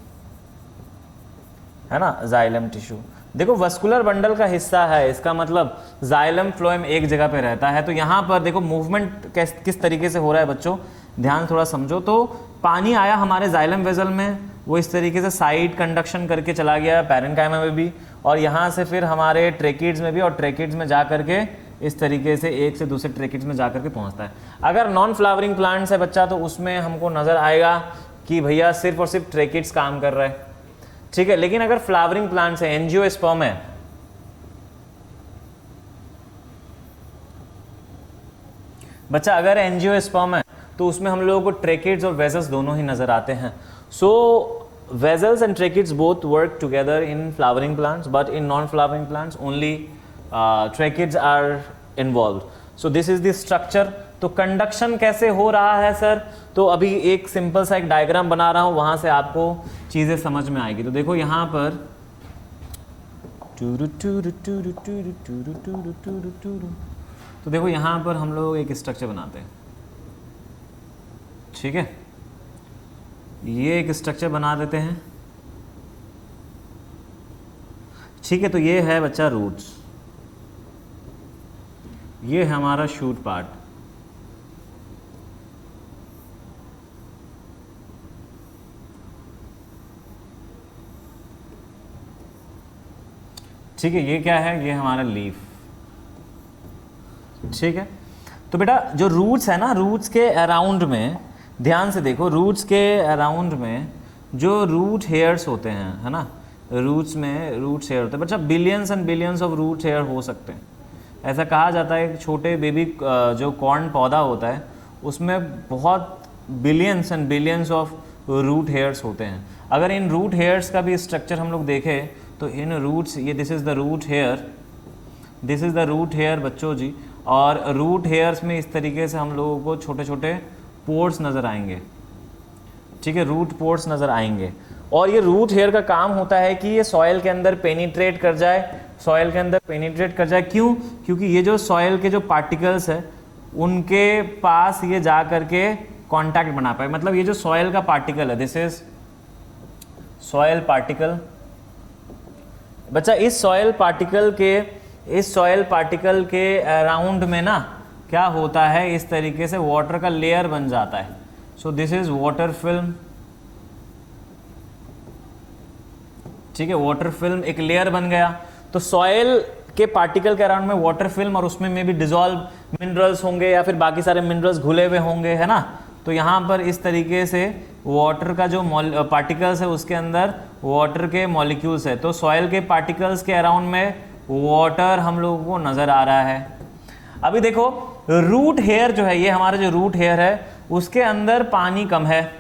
है ना, जाइलम टिश्यू। देखो वस्कुलर बंडल का हिस्सा है, इसका मतलब जाइलम फ्लोएम एक जगह पे रहता है। तो यहाँ पर देखो मूवमेंट किस तरीके से हो रहा है बच्चों, ध्यान थोड़ा समझो। तो पानी आया हमारे जाइलम वेजल में, वो इस तरीके से साइड कंडक्शन करके चला गया पैरेन्काइमा में भी, और यहाँ से फिर हमारे ट्रेकिड्स में भी, और ट्रेकिड्स में जा करके इस तरीके से एक से दूसरे ट्रेकिड्स में जा करके पहुँचता है। अगर नॉन फ्लावरिंग प्लांट्स है बच्चा, तो उसमें हमको नज़र आएगा कि भैया सिर्फ और सिर्फ ट्रेकिड्स काम कर रहे हैं, ठीक है। लेकिन अगर फ्लावरिंग प्लांट्स है, एंजियोस्पर्म है, बच्चा अगर एंजियोस्पर्म है तो उसमें हम लोगों को ट्रेकिड्स और वेजल्स दोनों ही नजर आते हैं। So vessels and tracheids both work together in flowering plants, but in non flowering plants only tracheids are involved. So this is the structure. तो कंडक्शन कैसे हो रहा है सर, तो अभी एक सिंपल सा एक डायग्राम बना रहा हूँ, वहाँ से आपको चीज़ें समझ में आएगी। तो देखो यहाँ पर तो देखो यहाँ पर हम लोग एक स्ट्रक्चर बनाते हैं, ठीक है। ये एक स्ट्रक्चर बना देते हैं, ठीक है। तो ये है बच्चा रूट्स, ये है हमारा शूट पार्ट, ठीक है। ये क्या है, ये हमारा लीफ, ठीक है। तो बेटा जो रूट्स है ना, रूट्स के अराउंड में ध्यान से देखो, रूट्स के अराउंड में जो रूट हेयर्स होते हैं, है ना, रूट्स में रूट हेयर होते हैं बच्चा, billions and billions of root hair हो सकते हैं। ऐसा कहा जाता है कि छोटे बेबी जो कॉर्न पौधा होता है उसमें बहुत billions and billions of root hairs होते हैं। अगर इन रूट हेयर्स का भी स्ट्रक्चर हम लोग देखें तो इन रूट्स, ये this is the root hair, this is the root hair बच्चों जी। और रूट हेयर्स में इस तरीके से हम लोगों को छोटे छोटे पोर्स नज़र आएंगे, ठीक है, रूट पोर्स नज़र आएंगे। और ये रूट हेयर का काम होता है कि ये सॉइल के अंदर पेनिट्रेट कर जाए, सॉइल के अंदर पेनिट्रेट कर जाए। क्यों? क्योंकि ये जो सॉइल के जो पार्टिकल्स है उनके पास ये जा करके कांटेक्ट बना पाए। मतलब ये जो सॉइल का पार्टिकल है, दिस इज सॉइल पार्टिकल बच्चा। इस सॉइल पार्टिकल के अराउंड में ना क्या होता है, इस तरीके से वाटर का लेयर बन जाता है। So this is water film, ठीक है, वाटर फिल्म एक लेयर बन गया। तो सॉइल के पार्टिकल के अराउंड में वाटर फिल्म, और उसमें में भी डिजॉल्व मिनरल्स होंगे या फिर बाकी सारे मिनरल्स घुले हुए होंगे, है ना। तो यहाँ पर इस तरीके से वाटर का जो पार्टिकल्स है उसके अंदर वाटर के मॉलिक्यूल्स है। तो सॉइल के पार्टिकल्स के अराउंड में वाटर हम लोगों को नज़र आ रहा है। अभी देखो रूट हेयर जो है, ये हमारा जो रूट हेयर है उसके अंदर पानी कम है,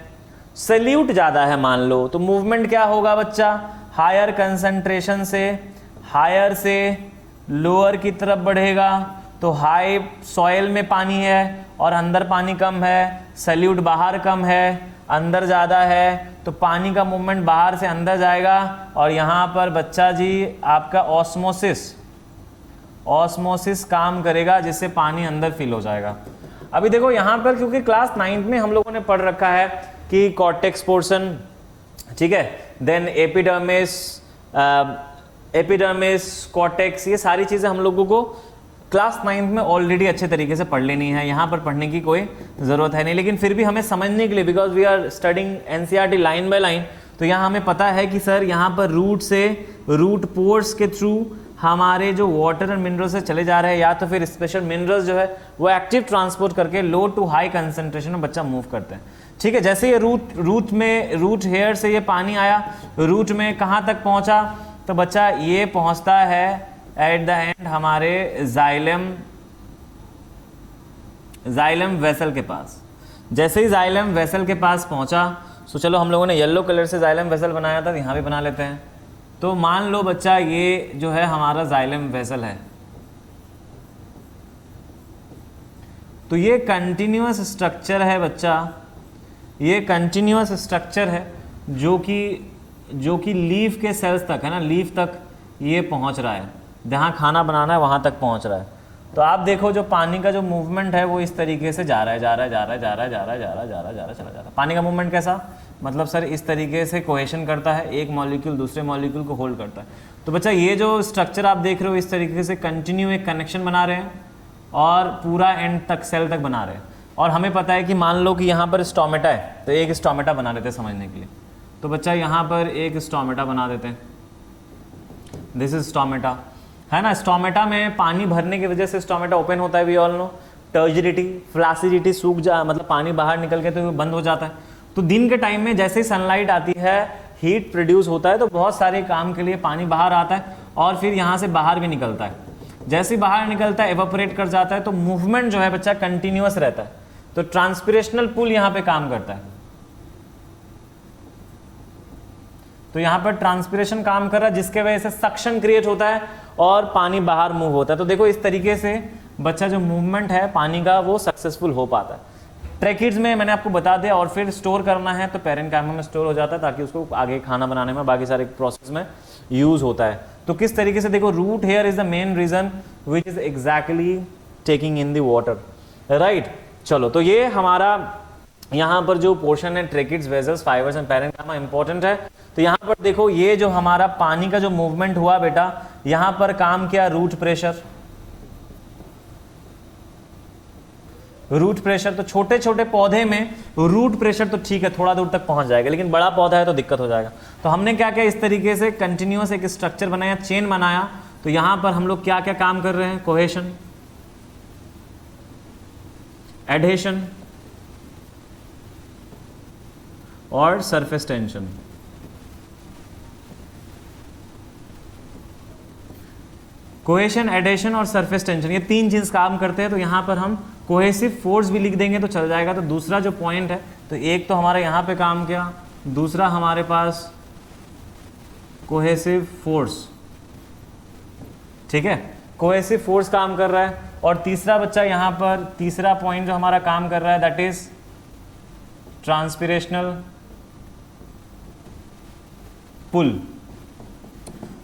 सल्यूट ज़्यादा है मान लो, तो मूवमेंट क्या होगा बच्चा, हायर कंसंट्रेशन से हायर से लोअर की तरफ बढ़ेगा। तो हाई सॉइल में पानी है और अंदर पानी कम है, सल्यूट बाहर कम है, अंदर ज़्यादा है, तो पानी का मूवमेंट बाहर से अंदर जाएगा। और यहाँ पर बच्चा जी आपका ऑस्मोसिस काम करेगा, जिससे पानी अंदर फिल हो जाएगा। अभी देखो यहाँ पर क्योंकि क्लास 9th में हम लोगों ने पढ़ रखा है कि कॉर्टेक्स पोर्शन, ठीक है, देन एपिडर्मिस, कॉर्टेक्स, ये सारी चीज़ें हम लोगों को क्लास 9th में ऑलरेडी अच्छे तरीके से पढ़ लेनी है, यहाँ पर पढ़ने की कोई ज़रूरत है नहीं। लेकिन फिर भी हमें समझने के लिए, because we are studying NCERT line by line, तो यहाँ हमें पता है कि सर यहाँ पर रूट से, रूट पोर्स के थ्रू हमारे जो वाटर एंड मिनरल्स से चले जा रहे हैं, या तो फिर स्पेशल मिनरल्स जो है वो एक्टिव ट्रांसपोर्ट करके लो टू हाई कंसंट्रेशन में बच्चा मूव करते हैं, ठीक है। जैसे ये रूट हेयर से ये पानी आया, रूट में कहाँ तक पहुँचा, तो बच्चा ये पहुँचता है एट द एंड हमारे जाइलम वेसल के पास। जैसे ही जाइलम वेसल के पास पहुंचा, तो चलो हम लोगों ने येलो कलर से जाइलम वेसल बनाया था, यहाँ भी बना लेते हैं। तो मान लो बच्चा ये जो है हमारा जाइलम वेसल है, तो ये कंटिन्यूअस स्ट्रक्चर है बच्चा, ये कंटिन्यूअस स्ट्रक्चर है जो कि लीफ के सेल्स तक है ना, लीफ तक ये पहुंच रहा है, जहाँ खाना बनाना है वहाँ तक पहुंच रहा है। तो आप देखो जो पानी का जो मूवमेंट है वो इस तरीके से जा रहा है, जा रहा है, जा रहा है, जा रहा है, जा रहा है, जा रहा है, जा रहा है, जा रहा है, चला जा रहा है। पानी का मूवमेंट कैसा, मतलब सर इस तरीके से कोहेशन करता है, एक मॉलिक्यूल दूसरे मॉलिक्यूल को होल्ड करता है। तो बच्चा ये जो स्ट्रक्चर आप देख रहे हो इस तरीके से कंटिन्यू एक कनेक्शन बना रहे हैं और पूरा एंड तक सेल तक बना रहे हैं। और हमें पता है कि मान लो कि यहाँ पर स्टोमेटा है, तो एक स्टोमेटा बना देते हैं समझने के लिए। तो बच्चा यहाँ पर एक स्टोमेटा बना देते हैं, दिस इज स्टोमेटा, है ना। स्टोमेटा में पानी भरने की वजह से स्टोमेटा ओपन होता है, वी ऑल नो। टर्जिडिटी, फ्लासिडिटी, सूख जा मतलब पानी बाहर निकल के तो बंद हो जाता है। तो दिन के टाइम में जैसे ही सनलाइट आती है, हीट प्रोड्यूस होता है, तो बहुत सारे काम के लिए पानी बाहर आता है और फिर यहाँ से बाहर भी निकलता है। जैसे ही बाहर निकलता है एवापोरेट कर जाता है, तो मूवमेंट जो है बच्चा कंटिन्यूअस रहता है। तो ट्रांसपिरेशनल पुल यहाँ पे काम करता है। तो यहाँ पर ट्रांसपिरेशन काम कर रहा है जिसके वजह से सक्शन क्रिएट होता है और पानी बाहर मूव होता है। तो देखो इस तरीके से बच्चा जो मूवमेंट है पानी का वो सक्सेसफुल हो पाता है। ट्रैकिड्स में मैंने आपको बता दिया, और फिर स्टोर करना है तो पैरेन्काइमा में स्टोर हो जाता है ताकि उसको आगे खाना बनाने में बाकी सारे प्रोसेस में यूज होता है। तो किस तरीके से देखो, root hair is the main reason which is exactly taking in the water, right. चलो, तो ये हमारा यहाँ पर जो पोर्शन है tracheids, vessels, fibres and parenchyma important है। तो यहाँ पर देखो ये जो हमारा पानी का जो मूवमेंट हुआ बेटा, यहाँ पर काम किया रूट प्रेशर। रूट प्रेशर, तो छोटे छोटे पौधे में रूट प्रेशर तो ठीक है थोड़ा दूर तक पहुंच जाएगा, लेकिन बड़ा पौधा है तो दिक्कत हो जाएगा। तो हमने क्या किया, इस तरीके से कंटिन्यूअस एक स्ट्रक्चर बनाया, चेन बनाया। तो यहां पर हम लोग क्या क्या काम कर रहे हैं, कोहेशन, एडहेशन और सरफेस टेंशन। कोहेशन, एडहेशन और सरफेस टेंशन, ये तीन चीज काम करते हैं। तो यहां पर हम कोहेसिव फोर्स भी लिख देंगे तो चल जाएगा। तो दूसरा जो पॉइंट है, तो एक तो हमारा यहाँ पे काम किया, दूसरा हमारे पास कोहेसिव फोर्स, ठीक है, कोहेसिव फोर्स काम कर रहा है। और तीसरा बच्चा यहाँ पर तीसरा पॉइंट जो हमारा काम कर रहा है दैट इज ट्रांसपिरेशनल पुल।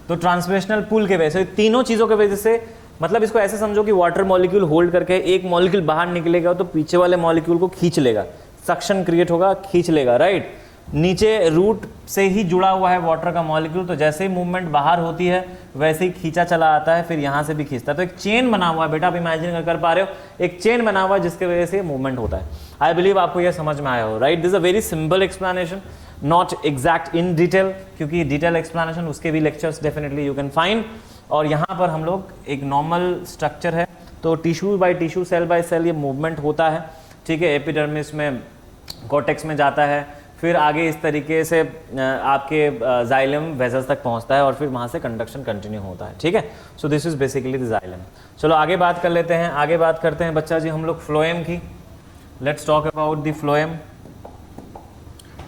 तो ट्रांसपिरेशनल पुल के वजह से, तीनों चीजों के वजह से, मतलब इसको ऐसे समझो कि वाटर मॉलिक्यूल होल्ड करके एक मॉलिक्यूल बाहर निकलेगा तो पीछे वाले मॉलिक्यूल को खींच लेगा, सक्शन क्रिएट होगा, खींच लेगा, राइट। नीचे रूट से ही जुड़ा हुआ है वाटर का मॉलिक्यूल, तो जैसे ही मूवमेंट बाहर होती है वैसे ही खींचा चला आता है, फिर यहाँ से भी खींचता है। तो एक चेन बना हुआ है बेटा, आप इमेजिन कर पा रहे हो, एक चेन बना हुआ है जिसके वजह से मूवमेंट होता है। आई बिलीव आपको यह समझ में आया हो, right. This is a very simple explanation, not exact in detail, क्योंकि डिटेल एक्सप्लेनेशन उसके भी lectures definitely you can find. और यहाँ पर हम लोग एक नॉर्मल स्ट्रक्चर है, तो tissue by tissue, cell by cell ये मूवमेंट होता है, ठीक है। एपिडर्मिस में, कॉर्टेक्स में जाता है, फिर आगे इस तरीके से आपके जाइलम वेसल्स तक पहुंचता है और फिर वहाँ से कंडक्शन कंटिन्यू होता है, ठीक है। So this is basically the xylem. चलो आगे बात कर लेते हैं, आगे बात करते हैं बच्चा जी हम लोग फ्लोएम की। Let's talk about the phloem,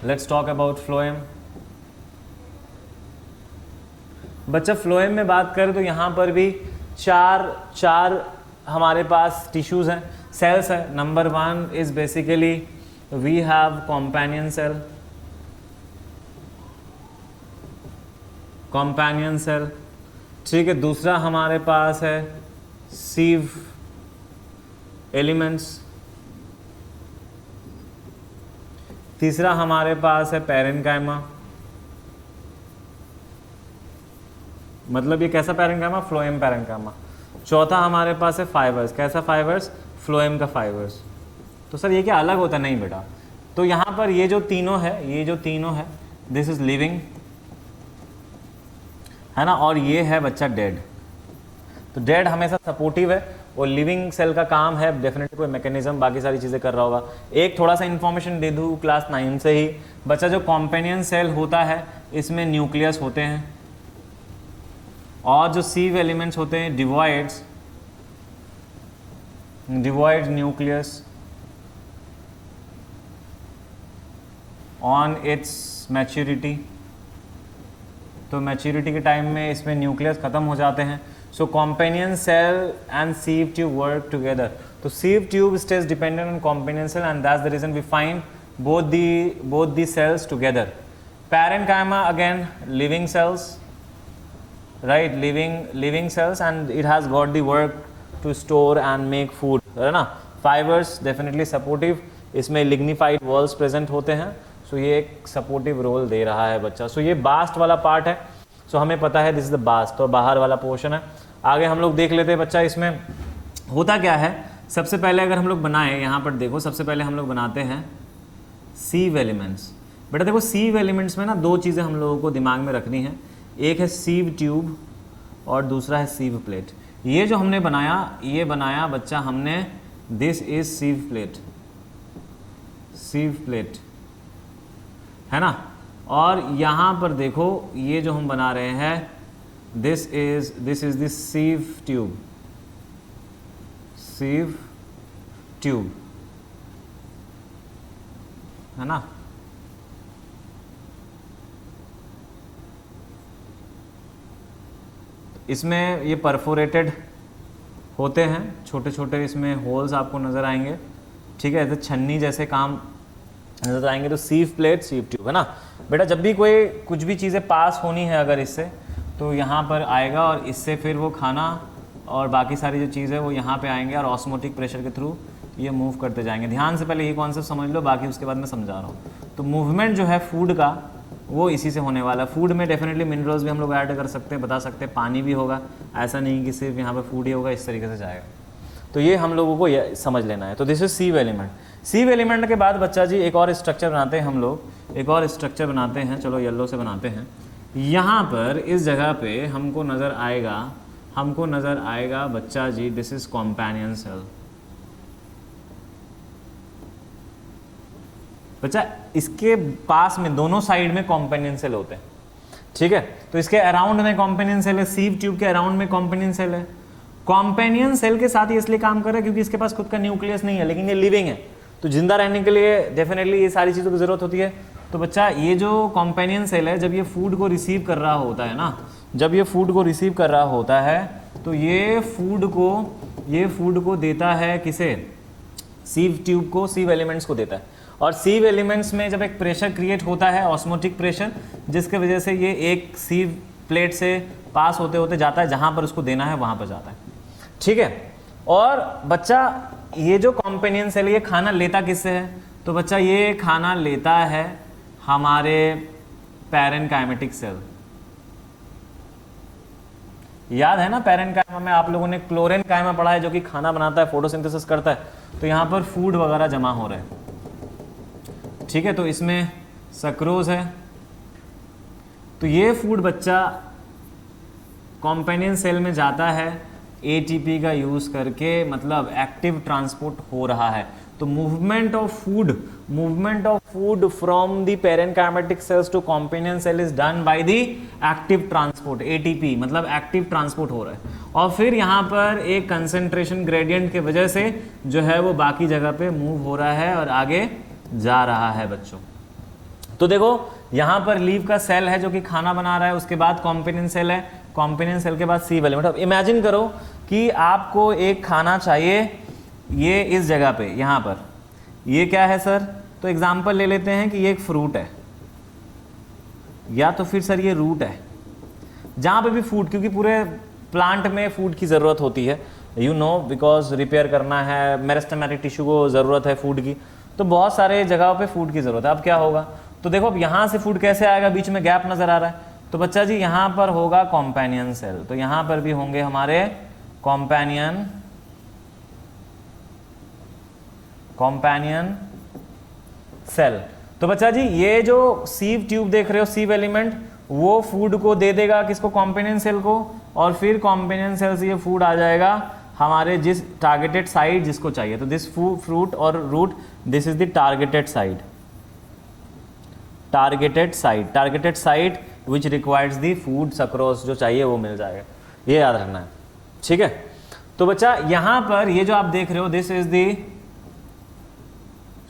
let's talk about phloem. बच्चा फ्लोएम में बात करें तो यहाँ पर भी चार हमारे पास टिश्यूज हैं, सेल्स है। Number 1 is basically we have companion cell, companion cell, ठीक है। दूसरा हमारे पास है सीव एलिमेंट्स, तीसरा हमारे पास है पैरेन्काइमा, मतलब ये कैसा पैरेन्काइमा, फ्लोएम पैरेन्काइमा। चौथा हमारे पास है फाइबर्स, कैसा फाइबर्स, फ्लोएम का फाइबर्स। तो सर ये क्या अलग होता है, नहीं बेटा। तो यहाँ पर ये जो तीनों है, दिस इज लिविंग, है ना, और ये है बच्चा डेड। तो डेड हमेशा सपोर्टिव है और लिविंग सेल का काम है डेफिनेटली कोई मैकेनिज्म बाकी सारी चीज़ें कर रहा होगा। एक थोड़ा सा इन्फॉर्मेशन दे दूँ क्लास 9 से ही, बच्चा जो कॉम्पेनियन सेल होता है इसमें न्यूक्लियस होते हैं, और जो सीव एलिमेंट्स होते हैं devoids, devoid nucleus on its maturity. तो मैच्योरिटी के टाइम में इसमें न्यूक्लियस ख़त्म हो जाते हैं, So companion cell and sieve tube work together. So sieve tube stays dependent on companion cell, and that's the reason we find both the cells together. Parenchyma again living cells, right? Living cells, and it has got the work to store and make food, है ना? Fibers definitely supportive. इसमें lignified walls present होते हैं, so ये एक supportive role दे रहा है बच्चा. So ये bast वाला part है, so हमें पता है this is the bast, और बाहर वाला पोर्शन है. आगे हम लोग देख लेते हैं बच्चा इसमें होता क्या है. सबसे पहले अगर हम लोग बनाएं, यहाँ पर देखो, सबसे पहले हम लोग बनाते हैं सीव एलिमेंट्स. बेटा देखो सीव एलिमेंट्स में ना दो चीज़ें हम लोगों को दिमाग में रखनी है. एक है सीव ट्यूब और दूसरा है सीव प्लेट. ये जो हमने बनाया, ये बनाया बच्चा हमने, दिस इज सीव प्लेट, सीव प्लेट है ना. और यहाँ पर देखो ये जो हम बना रहे हैं, this is the sieve tube, sieve tube है ना. इसमें ये परफोरेटेड होते हैं, छोटे छोटे इसमें होल्स आपको नज़र आएंगे, ठीक है, तो छन्नी जैसे काम नज़र आएंगे. तो सीव प्लेट, सीव ट्यूब है ना. बेटा जब भी कोई कुछ भी चीज़ें पास होनी है अगर इससे, तो यहाँ पर आएगा और इससे फिर वो खाना और बाकी सारी जो चीज़ है वो यहाँ पे आएंगे और ऑस्मोटिक प्रेशर के थ्रू ये मूव करते जाएंगे. ध्यान से पहले ये कॉन्सेप्ट समझ लो, बाकी उसके बाद मैं समझा रहा हूँ. तो मूवमेंट जो है फूड का वो इसी से होने वाला है. फूड में डेफिनेटली मिनरल्स भी हम लोग ऐड कर सकते हैं, बता सकते हैं, पानी भी होगा, ऐसा नहीं कि सिर्फ यहाँ पर फूड ही होगा, इस तरीके से जाएगा. तो ये हम लोगों को ये समझ लेना है. तो दिस इज सीव एलिमेंट. सीव एलिमेंट के बाद बच्चा जी एक और स्ट्रक्चर बनाते हैं हम लोग, एक और स्ट्रक्चर बनाते हैं. चलो येलो से बनाते हैं. यहाँ पर इस जगह पे हमको नज़र आएगा बच्चा जी, दिस इज कॉम्पेनियन सेल. बच्चा इसके पास में दोनों साइड में कॉम्पेनियन सेल होते हैं, ठीक है. तो इसके अराउंड में कॉम्पेनियन सेल है, सीव ट्यूब के अराउंड में कॉम्पेनियन सेल है. कॉम्पेनियन सेल के साथ ये इसलिए काम कर रहा है क्योंकि इसके पास खुद का न्यूक्लियस नहीं है, लेकिन ये लिविंग है, तो जिंदा रहने के लिए डेफिनेटली ये सारी चीज़ों की ज़रूरत होती है. तो बच्चा ये जो कॉम्पेनियन सेल है, जब ये फूड को रिसीव कर रहा होता है ना, जब ये फूड को रिसीव कर रहा होता है, तो ये फूड को देता है किसे? सीव ट्यूब को, सीव एलिमेंट्स को देता है. और सीव एलिमेंट्स में जब एक प्रेशर क्रिएट होता है, ऑस्मोटिक प्रेशर, जिसके वजह से ये एक सीव प्लेट से पास होते होते जाता है, जहाँ पर उसको देना है वहाँ पर जाता है, ठीक है. और बच्चा ये जो कॉम्पेनियन सेल ये खाना लेता किससे है? तो बच्चा ये खाना लेता है हमारे पैरेनकाइमेटिक सेल. याद है ना पैरेनकाइमा में आप लोगों ने क्लोरेनकाइमा पढ़ा है, जो कि खाना बनाता है, फोटोसिंथेसिस करता है. तो यहाँ पर फूड वगैरह जमा हो रहे हैं, ठीक है. तो इसमें सक्रोज है. तो ये फूड बच्चा कॉम्पेनियन सेल में जाता है एटीपी का यूज़ करके, मतलब एक्टिव ट्रांसपोर्ट हो रहा है. तो movement of food from the parenchymatic cells to companion cell is done by the active transport, ATP, मतलब एक्टिव ट्रांसपोर्ट हो रहा है. और फिर यहाँ पर एक कंसंट्रेशन ग्रेडियंट के वजह से जो है वो बाकी जगह पे मूव हो रहा है और आगे जा रहा है बच्चों. तो देखो यहाँ पर लीव का सेल है जो कि खाना बना रहा है, उसके बाद कॉम्पेनियन सेल है, कॉम्पेनियन सेल के बाद सीव एलिमेंट. अब इमेजिन करो कि आपको एक खाना चाहिए, ये इस जगह पे, यहाँ पर ये क्या है सर? तो एग्जाम्पल ले लेते हैं कि ये एक फ्रूट है, या तो फिर सर ये रूट है. जहाँ पे भी फूड, क्योंकि पूरे प्लांट में फूड की ज़रूरत होती है, यू नो, बिकॉज रिपेयर करना है, मेरिस्टेमेटिक टिश्यू को ज़रूरत है फूड की, तो बहुत सारे जगहों पे फूड की ज़रूरत है. अब क्या होगा? तो देखो अब यहाँ से फूड कैसे आएगा? बीच में गैप नज़र आ रहा है. तो बच्चा जी यहाँ पर होगा कॉम्पेनियन सेल, तो यहाँ पर भी होंगे हमारे कॉम्पेनियन सेल. तो बच्चा जी ये जो सीव ट्यूब देख रहे हो, सीव एलिमेंट, वो फूड को दे देगा किसको? कॉम्पेनियन सेल को. और फिर कॉम्पेनियन सेल से ये फूड आ जाएगा हमारे जिस टारगेटेड साइड जिसको चाहिए. तो दिस फ्रूट और root, this is the targeted side, targeted side which requires the food, sucrose जो चाहिए वो मिल जाएगा. ये याद रखना है, ठीक है. तो बच्चा यहाँ पर ये जो आप देख रहे हो, this is the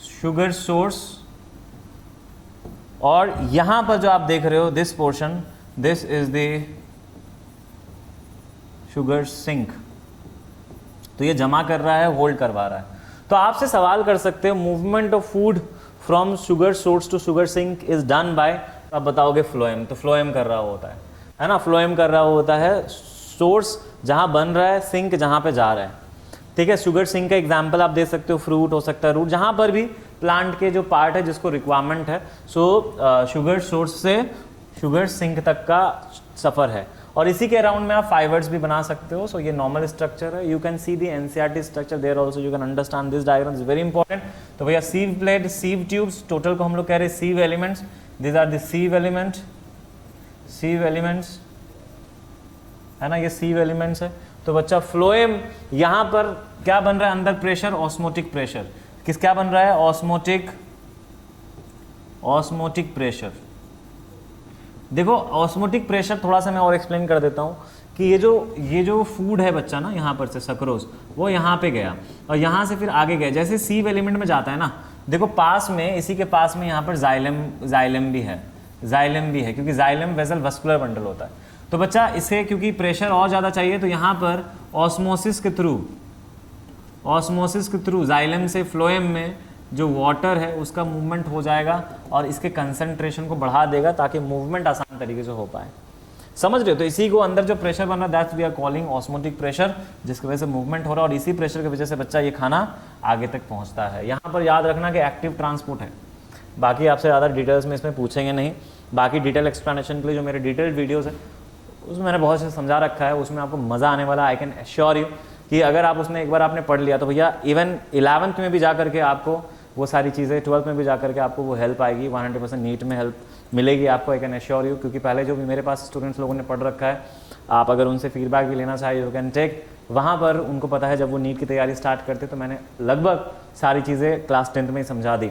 sugar source, और यहाँ पर जो आप देख रहे हो this portion, this is the sugar sink, तो ये जमा कर रहा है, होल्ड करवा रहा है। तो आपसे सवाल कर सकते हो movement of food from sugar source to sugar sink is done by, आप बताओगे फ्लोएम, तो फ्लोएम कर रहा होता है ना, फ्लोएम कर रहा होता है, सोर्स जहाँ बन रहा है, सिंक जहाँ पे जा रहा है, ठीक है। शुगर सिंक का एग्जांपल आप दे सकते हो, फ्रूट हो सकता है, रूट, जहाँ पर भी प्लांट के जो पार्ट है जिसको रिक्वायरमेंट है, सो शुगर सोर्स से शुगर सिंक तक का सफ़र है। और इसी के अराउंड में आप फाइवर्स भी बना सकते हो। सो ये नॉर्मल स्ट्रक्चर है, you can see the NCERT structure there also, you can understand this diagram, is very important. तो भैया sieve plate, sieve tubes, total को हम लोग कह रहे हैं sieve elements, this are the sieve element, sieve elements है ना, ये सीव एलिमेंट्स है। तो बच्चा फ्लोएम, यहाँ पर क्या बन रहा है अंदर, प्रेशर, ऑस्मोटिक प्रेशर, किस क्या बन रहा है, ऑस्मोटिक, ऑस्मोटिक प्रेशर। देखो ऑस्मोटिक प्रेशर थोड़ा सा मैं और एक्सप्लेन कर देता हूँ कि ये जो फूड है बच्चा ना, यहाँ पर से सक्रोज वो यहाँ पे गया और यहाँ से फिर आगे गया, जैसे सीव एलिमेंट में जाता है ना, देखो पास में, इसी के पास में यहाँ पर जाइलम भी है, जाइलम भी है, क्योंकि जाइलम वेसल वस्कुलर बंडल होता है। तो बच्चा इसे क्योंकि प्रेशर और ज़्यादा चाहिए, तो यहाँ पर ऑस्मोसिस के थ्रू जाइलम से फ्लोएम में जो वाटर है उसका मूवमेंट हो जाएगा और इसके कंसंट्रेशन को बढ़ा देगा ताकि मूवमेंट आसान तरीके से हो पाए। समझ रहे हो? तो इसी को अंदर जो प्रेशर बन रहा है that's we are calling osmotic pressure, जिसकी वजह से मूवमेंट हो रहा है और इसी प्रेशर की वजह से बच्चा ये खाना आगे तक पहुंचता है। यहाँ पर याद रखना कि एक्टिव ट्रांसपोर्ट है, बाकी आपसे ज़्यादा डिटेल्स में इसमें पूछेंगे नहीं। बाकी डिटेल एक्सप्लेनेशन के लिए जो मेरे डिटेल्ड वीडियोज़ है उसमें मैंने बहुत से समझा रखा है, उसमें आपको मज़ा आने वाला। आई कैन एश्योर यू कि अगर आप उसमें एक बार आपने पढ़ लिया तो भैया इवन 11th में भी जा करके आपको वो सारी चीज़ें, 12th में भी जा करके आपको वो हेल्प आएगी, 100% नीट में हेल्प मिलेगी आपको, आई कैन एश्योर यू। क्योंकि पहले जो भी मेरे पास स्टूडेंट्स लोगों ने पढ़ रखा है, आप अगर उनसे फीडबैक भी लेना चाहे यू कैन टेक, वहाँ पर उनको पता है जब वो नीट की तैयारी स्टार्ट करते तो मैंने लगभग सारी चीज़ें क्लास 10th में ही समझा दी।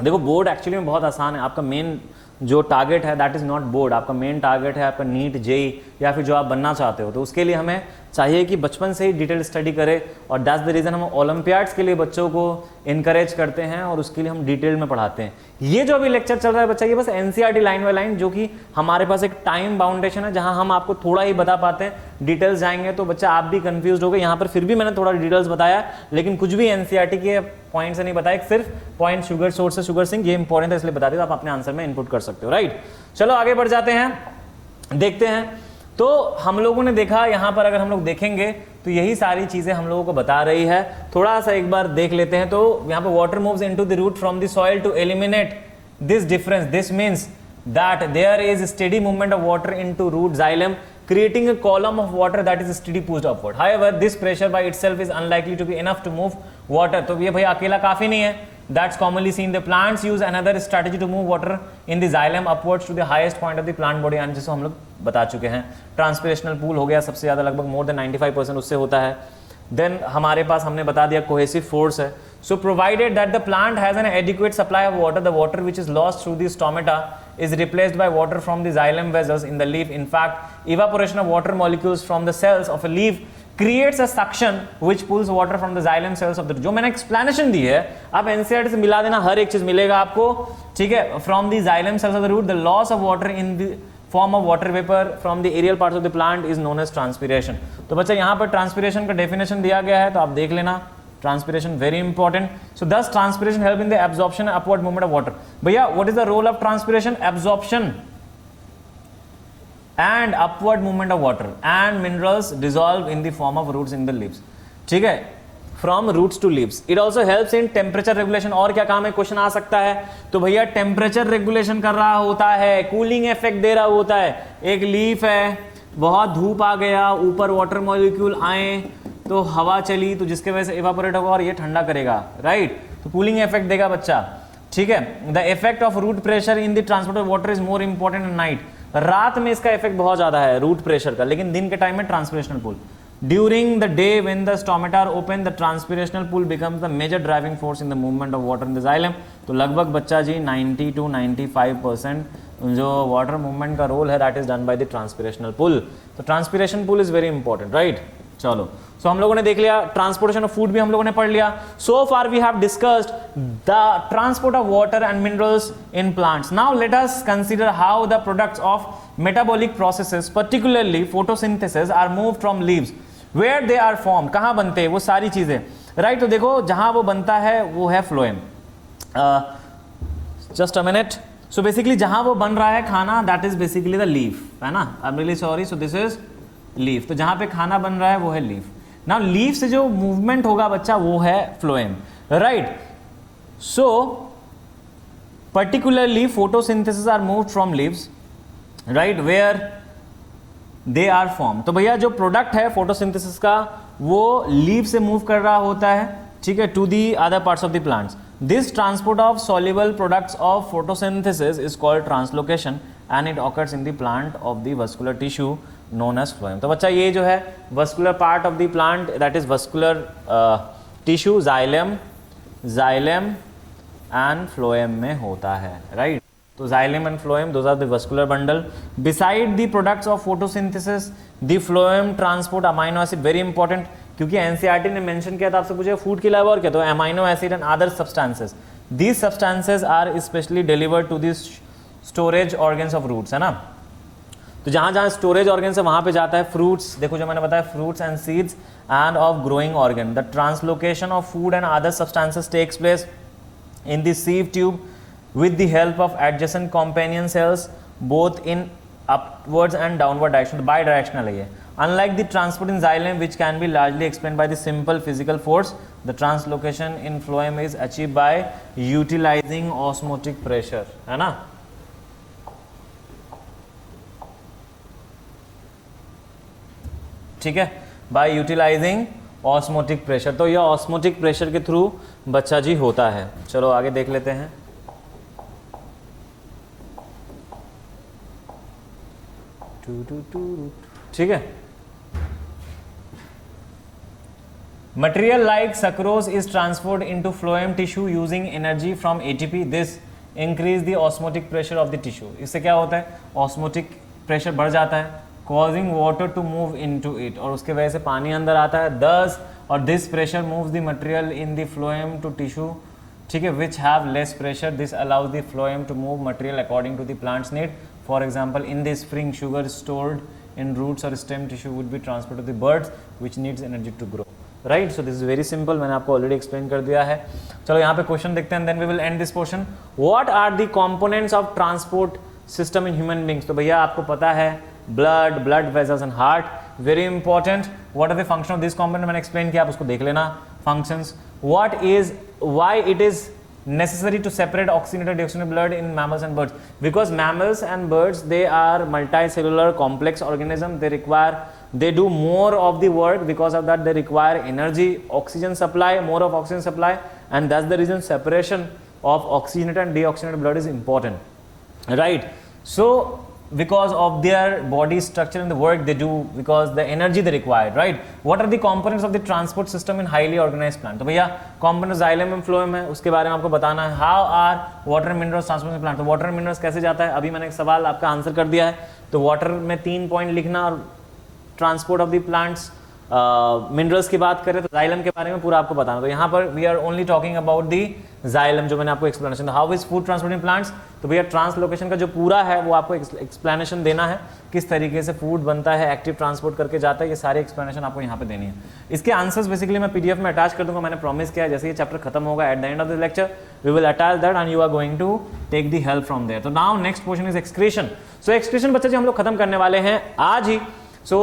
देखो बोर्ड एक्चुअली में बहुत आसान है, आपका मेन जो टारगेट है दैट इज़ नॉट बोर्ड, आपका मेन टारगेट है आपका नीट, जेई या फिर जो आप बनना चाहते हो। तो उसके लिए हमें चाहिए कि बचपन से ही डिटेल स्टडी करें और दैट्स द रीज़न हम ओलंपियाड्स के लिए बच्चों को इनकरेज करते हैं और उसके लिए हम डिटेल में पढ़ाते हैं। ये जो अभी लेक्चर चल रहा है बच्चा, ये बस एनसीईआरटी लाइन बाय लाइन, जो कि हमारे पास एक टाइम बाउंडेशन है जहाँ हम आपको थोड़ा ही बता पाते हैं, डिटेल्स जाएंगे तो बच्चा आप भी कंफ्यूज हो गए। यहाँ पर फिर भी मैंने थोड़ा डिटेल्स बताया, लेकिन कुछ भी एनसीईआरटी के पॉइंट से नहीं बताया, सिर्फ पॉइंट शुगर सोर्स से शुगर सिंक, ये इंपॉर्टेंट है इसलिए बता दिया, तो आप अपने आंसर में इनपुट कर सकते हो, राइट। चलो आगे बढ़ जाते हैं, देखते हैं। तो हम लोगों ने देखा यहाँ पर, अगर हम लोग देखेंगे तो यही सारी चीजें हम लोगों को बता रही है। थोड़ा सा एक बार देख लेते हैं। तो यहाँ पे water moves into the root from the soil to eliminate this difference, this means that there is steady movement of water into root xylem, creating a column of water that is steady pushed upward. However, this pressure by itself is unlikely to be enough to move water. तो ये भाई अकेला काफी नहीं है। That's commonly seen. The plants use another strategy to move water in the xylem upwards to the highest point of the plant body, and जिसको हम लोग बता चुके हैं। ट्रांसपिरेशनल पूल हो गया सबसे ज़्यादा, लगभग मोर देन 95% उससे होता है। देन हमारे पास हमने बता दिया कोहेसिव फोर्स है। So provided that the plant has an adequate supply of water, the water which is lost through the stomata is replaced by water from the xylem vessels in the leaf. In fact, evaporation of water molecules from the cells of a leaf creates a suction which pulls water from the xylem cells of the root. जो मैंने explanation दी है, आप NCERT से मिला देना, हर एक चीज मिलेगा आपको, ठीक है। From the xylem cells of the root, the loss of water in the form of water vapor from the aerial parts of the plant is known as transpiration. तो बच्चा यहाँ पर transpiration का definition दिया गया है, तो आप देख लेना। Transpiration very important. So thus transpiration help in the absorption and upward movement of water. भैया what is the role of transpiration? Absorption and upward movement of water and minerals dissolve in the form of roots in the leaves. ठीक है, from roots to leaves. It also helps in temperature regulation. और क्या काम है, question आ सकता है। तो भैया टेम्परेचर रेगुलेशन कर रहा होता है, कूलिंग इफेक्ट दे रहा होता है। एक लीफ है, बहुत धूप आ गया, ऊपर वाटर मॉलिक्यूल आए तो हवा चली, तो जिसके वजह से इवापोरेट होगा और ये ठंडा करेगा, राइट। तो कूलिंग इफेक्ट देगा बच्चा, ठीक है। The effect of root pressure in the transport of water is more important in night. रात में इसका इफेक्ट बहुत ज्यादा है रूट प्रेशर का, लेकिन दिन के टाइम में transpirational pool. During the day when the stomata are open, the transpirational pool becomes the major driving force in the movement of water in the xylem. तो लगभग बच्चा जी 90 to 95% जो वाटर मूवमेंट का रोल है that is done by the transpirational pull. तो transpiration pull is very important, right. चलो, so हम लोगों ने देख लिया, ट्रांसपोर्टेशन ऑफ फूड भी हम लोगों ने पढ़ लिया. So far we have discussed the transport of water and minerals in plants. Now let us consider how the products of metabolic processes particularly photosynthesis are move from leaves, where they are form, कहाँ बनते हैं वो सारी चीजें, right. तो देखो जहां वो बनता है वो है phloem. Just a minute. So basically जहां वो बन रहा है खाना, that is basically the leaf, है ना. I am really sorry. So this is leaf. तो जहां पे खाना बन रहा है वो है लीफ. नाउ लीफ से जो मूवमेंट होगा बच्चा वो है phloem, right. So particularly photosynthesis are moved from leaves, right, where they are form. तो भैया जो प्रोडक्ट है फोटोसिंथेसिस का वो लीव से मूव कर रहा होता है, ठीक है, to the other parts of the plants. This transport of soluble products of photosynthesis is called translocation and it occurs in the plant of the vascular tissue known as phloem. तो बच्चा ये जो है vascular part of the plant, that is vascular tissue, xylem and phloem में होता है, right. तो xylem and phloem, those are the vascular bundle. Beside the products of photosynthesis, the phloem transport amino acid, very important, क्योंकि NCERT ने mention किया था, आपसे पूछे फूड के अलावा और क्या, तो amino acid and other substances. These substances are especially delivered to the storage organs of roots, है ना. तो जहाँ जहाँ स्टोरेज ऑर्गन है वहाँ पे जाता है. फ्रूट्स, देखो जो मैंने बताया, fruits and seeds and of growing organ. The translocation of food and other substances takes place in the sieve tube with the help of adjacent companion cells both in upwards and downward direction. Bidirectional है. Unlike the transport in xylem which can be largely explained by the simple physical force, the translocation in phloem is achieved by utilizing osmotic pressure, है ना. ठीक है, by utilizing osmotic pressure. तो यह osmotic pressure के through बच्चा जी होता है. चलो आगे देख लेते हैं. ठीक है. Material like sucrose is transferred into phloem tissue using energy from ATP. This increase the osmotic pressure of the tissue. इससे क्या होता है, ऑस्मोटिक प्रेशर बढ़ जाता है, causing water to move into it, और उसके वजह से पानी अंदर आता है. thus और this pressure moves the material in the phloem to tissue, ठीक है, which have less pressure. this allows the phloem to move material according to the plant's need. for example, in the spring, sugar stored in roots or stem tissue would be transported to the birds which needs energy to grow, right. so this is very simple, मैंने आपको already explain कर दिया है. चलो यहाँ पे question देखते हैं, then we will end this portion. what are the components of transport system in human beings? तो भैया आपको पता है blood vessels and heart, very important. what are the function of this component, मैंने explain किया, आप उसको देख लेना. functions, why it is necessary to separate oxygenated deoxygenated blood in mammals and birds? because mammals and birds, they are multicellular complex organism. They do more of the work. because of that they require energy, oxygen supply, more of oxygen supply, and that's the reason separation of oxygenated and deoxygenated blood is important, right. so because of their body structure and the work they do, because the energy they require, right. what are the components of the transport system in highly organized plant? तो भैया components xylem and phloem है, उसके बारे में आपको बताना है. how are water and minerals transported in plant? तो water and minerals कैसे जाता है, अभी मैंने एक सवाल आपका आंसर कर दिया है. तो water में 3 पॉइंट लिखना, और transport of the plants, minerals की बात करें तो जाइलम के बारे में पूरा आपको बताना. तो यहाँ पर we are only talking about the xylem, जो मैंने आपको explanation. How is food transport in plants? तो भैया ट्रांसलोकेशन का जो पूरा है वो आपको एक्सप्लेनेशन देना है, किस तरीके से फूड बनता है, एक्टिव ट्रांसपोर्ट करके जाता है, ये सारी एक्सप्लेनेशन आपको यहाँ पे देनी है. इसके आंसर्स बेसिकली मैं पीडीएफ में अटैच कर दूंगा, मैंने प्रॉमिस किया है. जैसे ये चैप्टर खत्म होगा, at the end of the lecture we will attach that and you are going to take the help from there. तो now next portion is excretion. So excretion बच्चे जी हम लोग खत्म करने वाले हैं आज ही. सो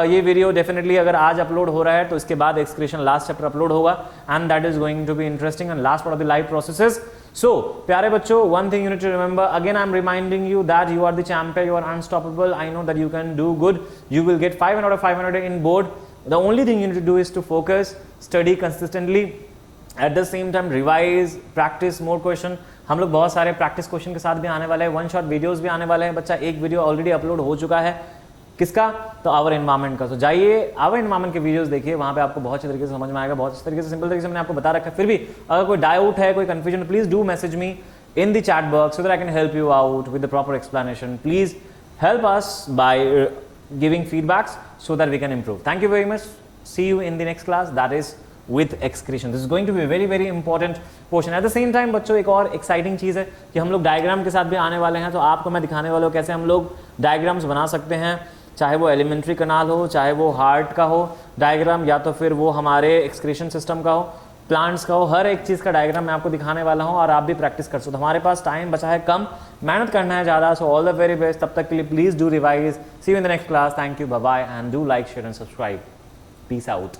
ये वीडियो डेफिनेटली अगर आज अपलोड हो रहा है तो इसके बाद एक्सक्रीशन लास्ट चैप्टर अपलोड होगा, and that is going to be interesting and last part of the live processes. So प्यारे बच्चों, one thing you need to remember, again I am reminding you that you are the champion, you are unstoppable. I know that you can do good, you will get 500 out of 500 in board. The only thing you need to do is to focus, study consistently, at the same time revise, practice more question. हम लोग बहुत सारे practice question के साथ भी आने वाले हैं, वन शॉट वीडियोस भी आने वाले हैं. बच्चा एक वीडियो ऑलरेडी अपलोड हो चुका है, किसका? तो आवर एनवायरमेंट का. तो जाइए आवर एनवायरमेंट के वीडियोस देखिए, वहां पे आपको बहुत अच्छे तरीके से समझ में आएगा, बहुत अच्छे तरीके से, सिंपल तरीके से मैंने आपको बता रखा है. फिर भी अगर कोई डाउट है, कोई confusion, please do message me in the chat box so that I can help you out with the proper explanation. Please help us by giving feedbacks so that we can improve. Thank you very much. see you in the next class, that is with excretion. This is going to be a very very important portion. At the same time बच्चों एक और exciting चीज़ है कि हम लोग diagram के साथ भी आने वाले हैं, तो आपको मैं दिखाने वाला हूँ कैसे हम लोग डायग्राम्स बना सकते हैं, चाहे वो एलिमेंट्री कनाल हो, चाहे वो हार्ट का हो डायग्राम, या तो फिर वो हमारे एक्सक्रीशन सिस्टम का हो, प्लांट्स का हो, हर एक चीज़ का डायग्राम मैं आपको दिखाने वाला हूँ और आप भी प्रैक्टिस कर सकते हो। हमारे पास टाइम बचा है कम, मेहनत करना है ज़्यादा, so all the very best. तब तक के लिए please do revise. See you in the next class. Thank you, bye bye, and do like, share and subscribe. Peace out.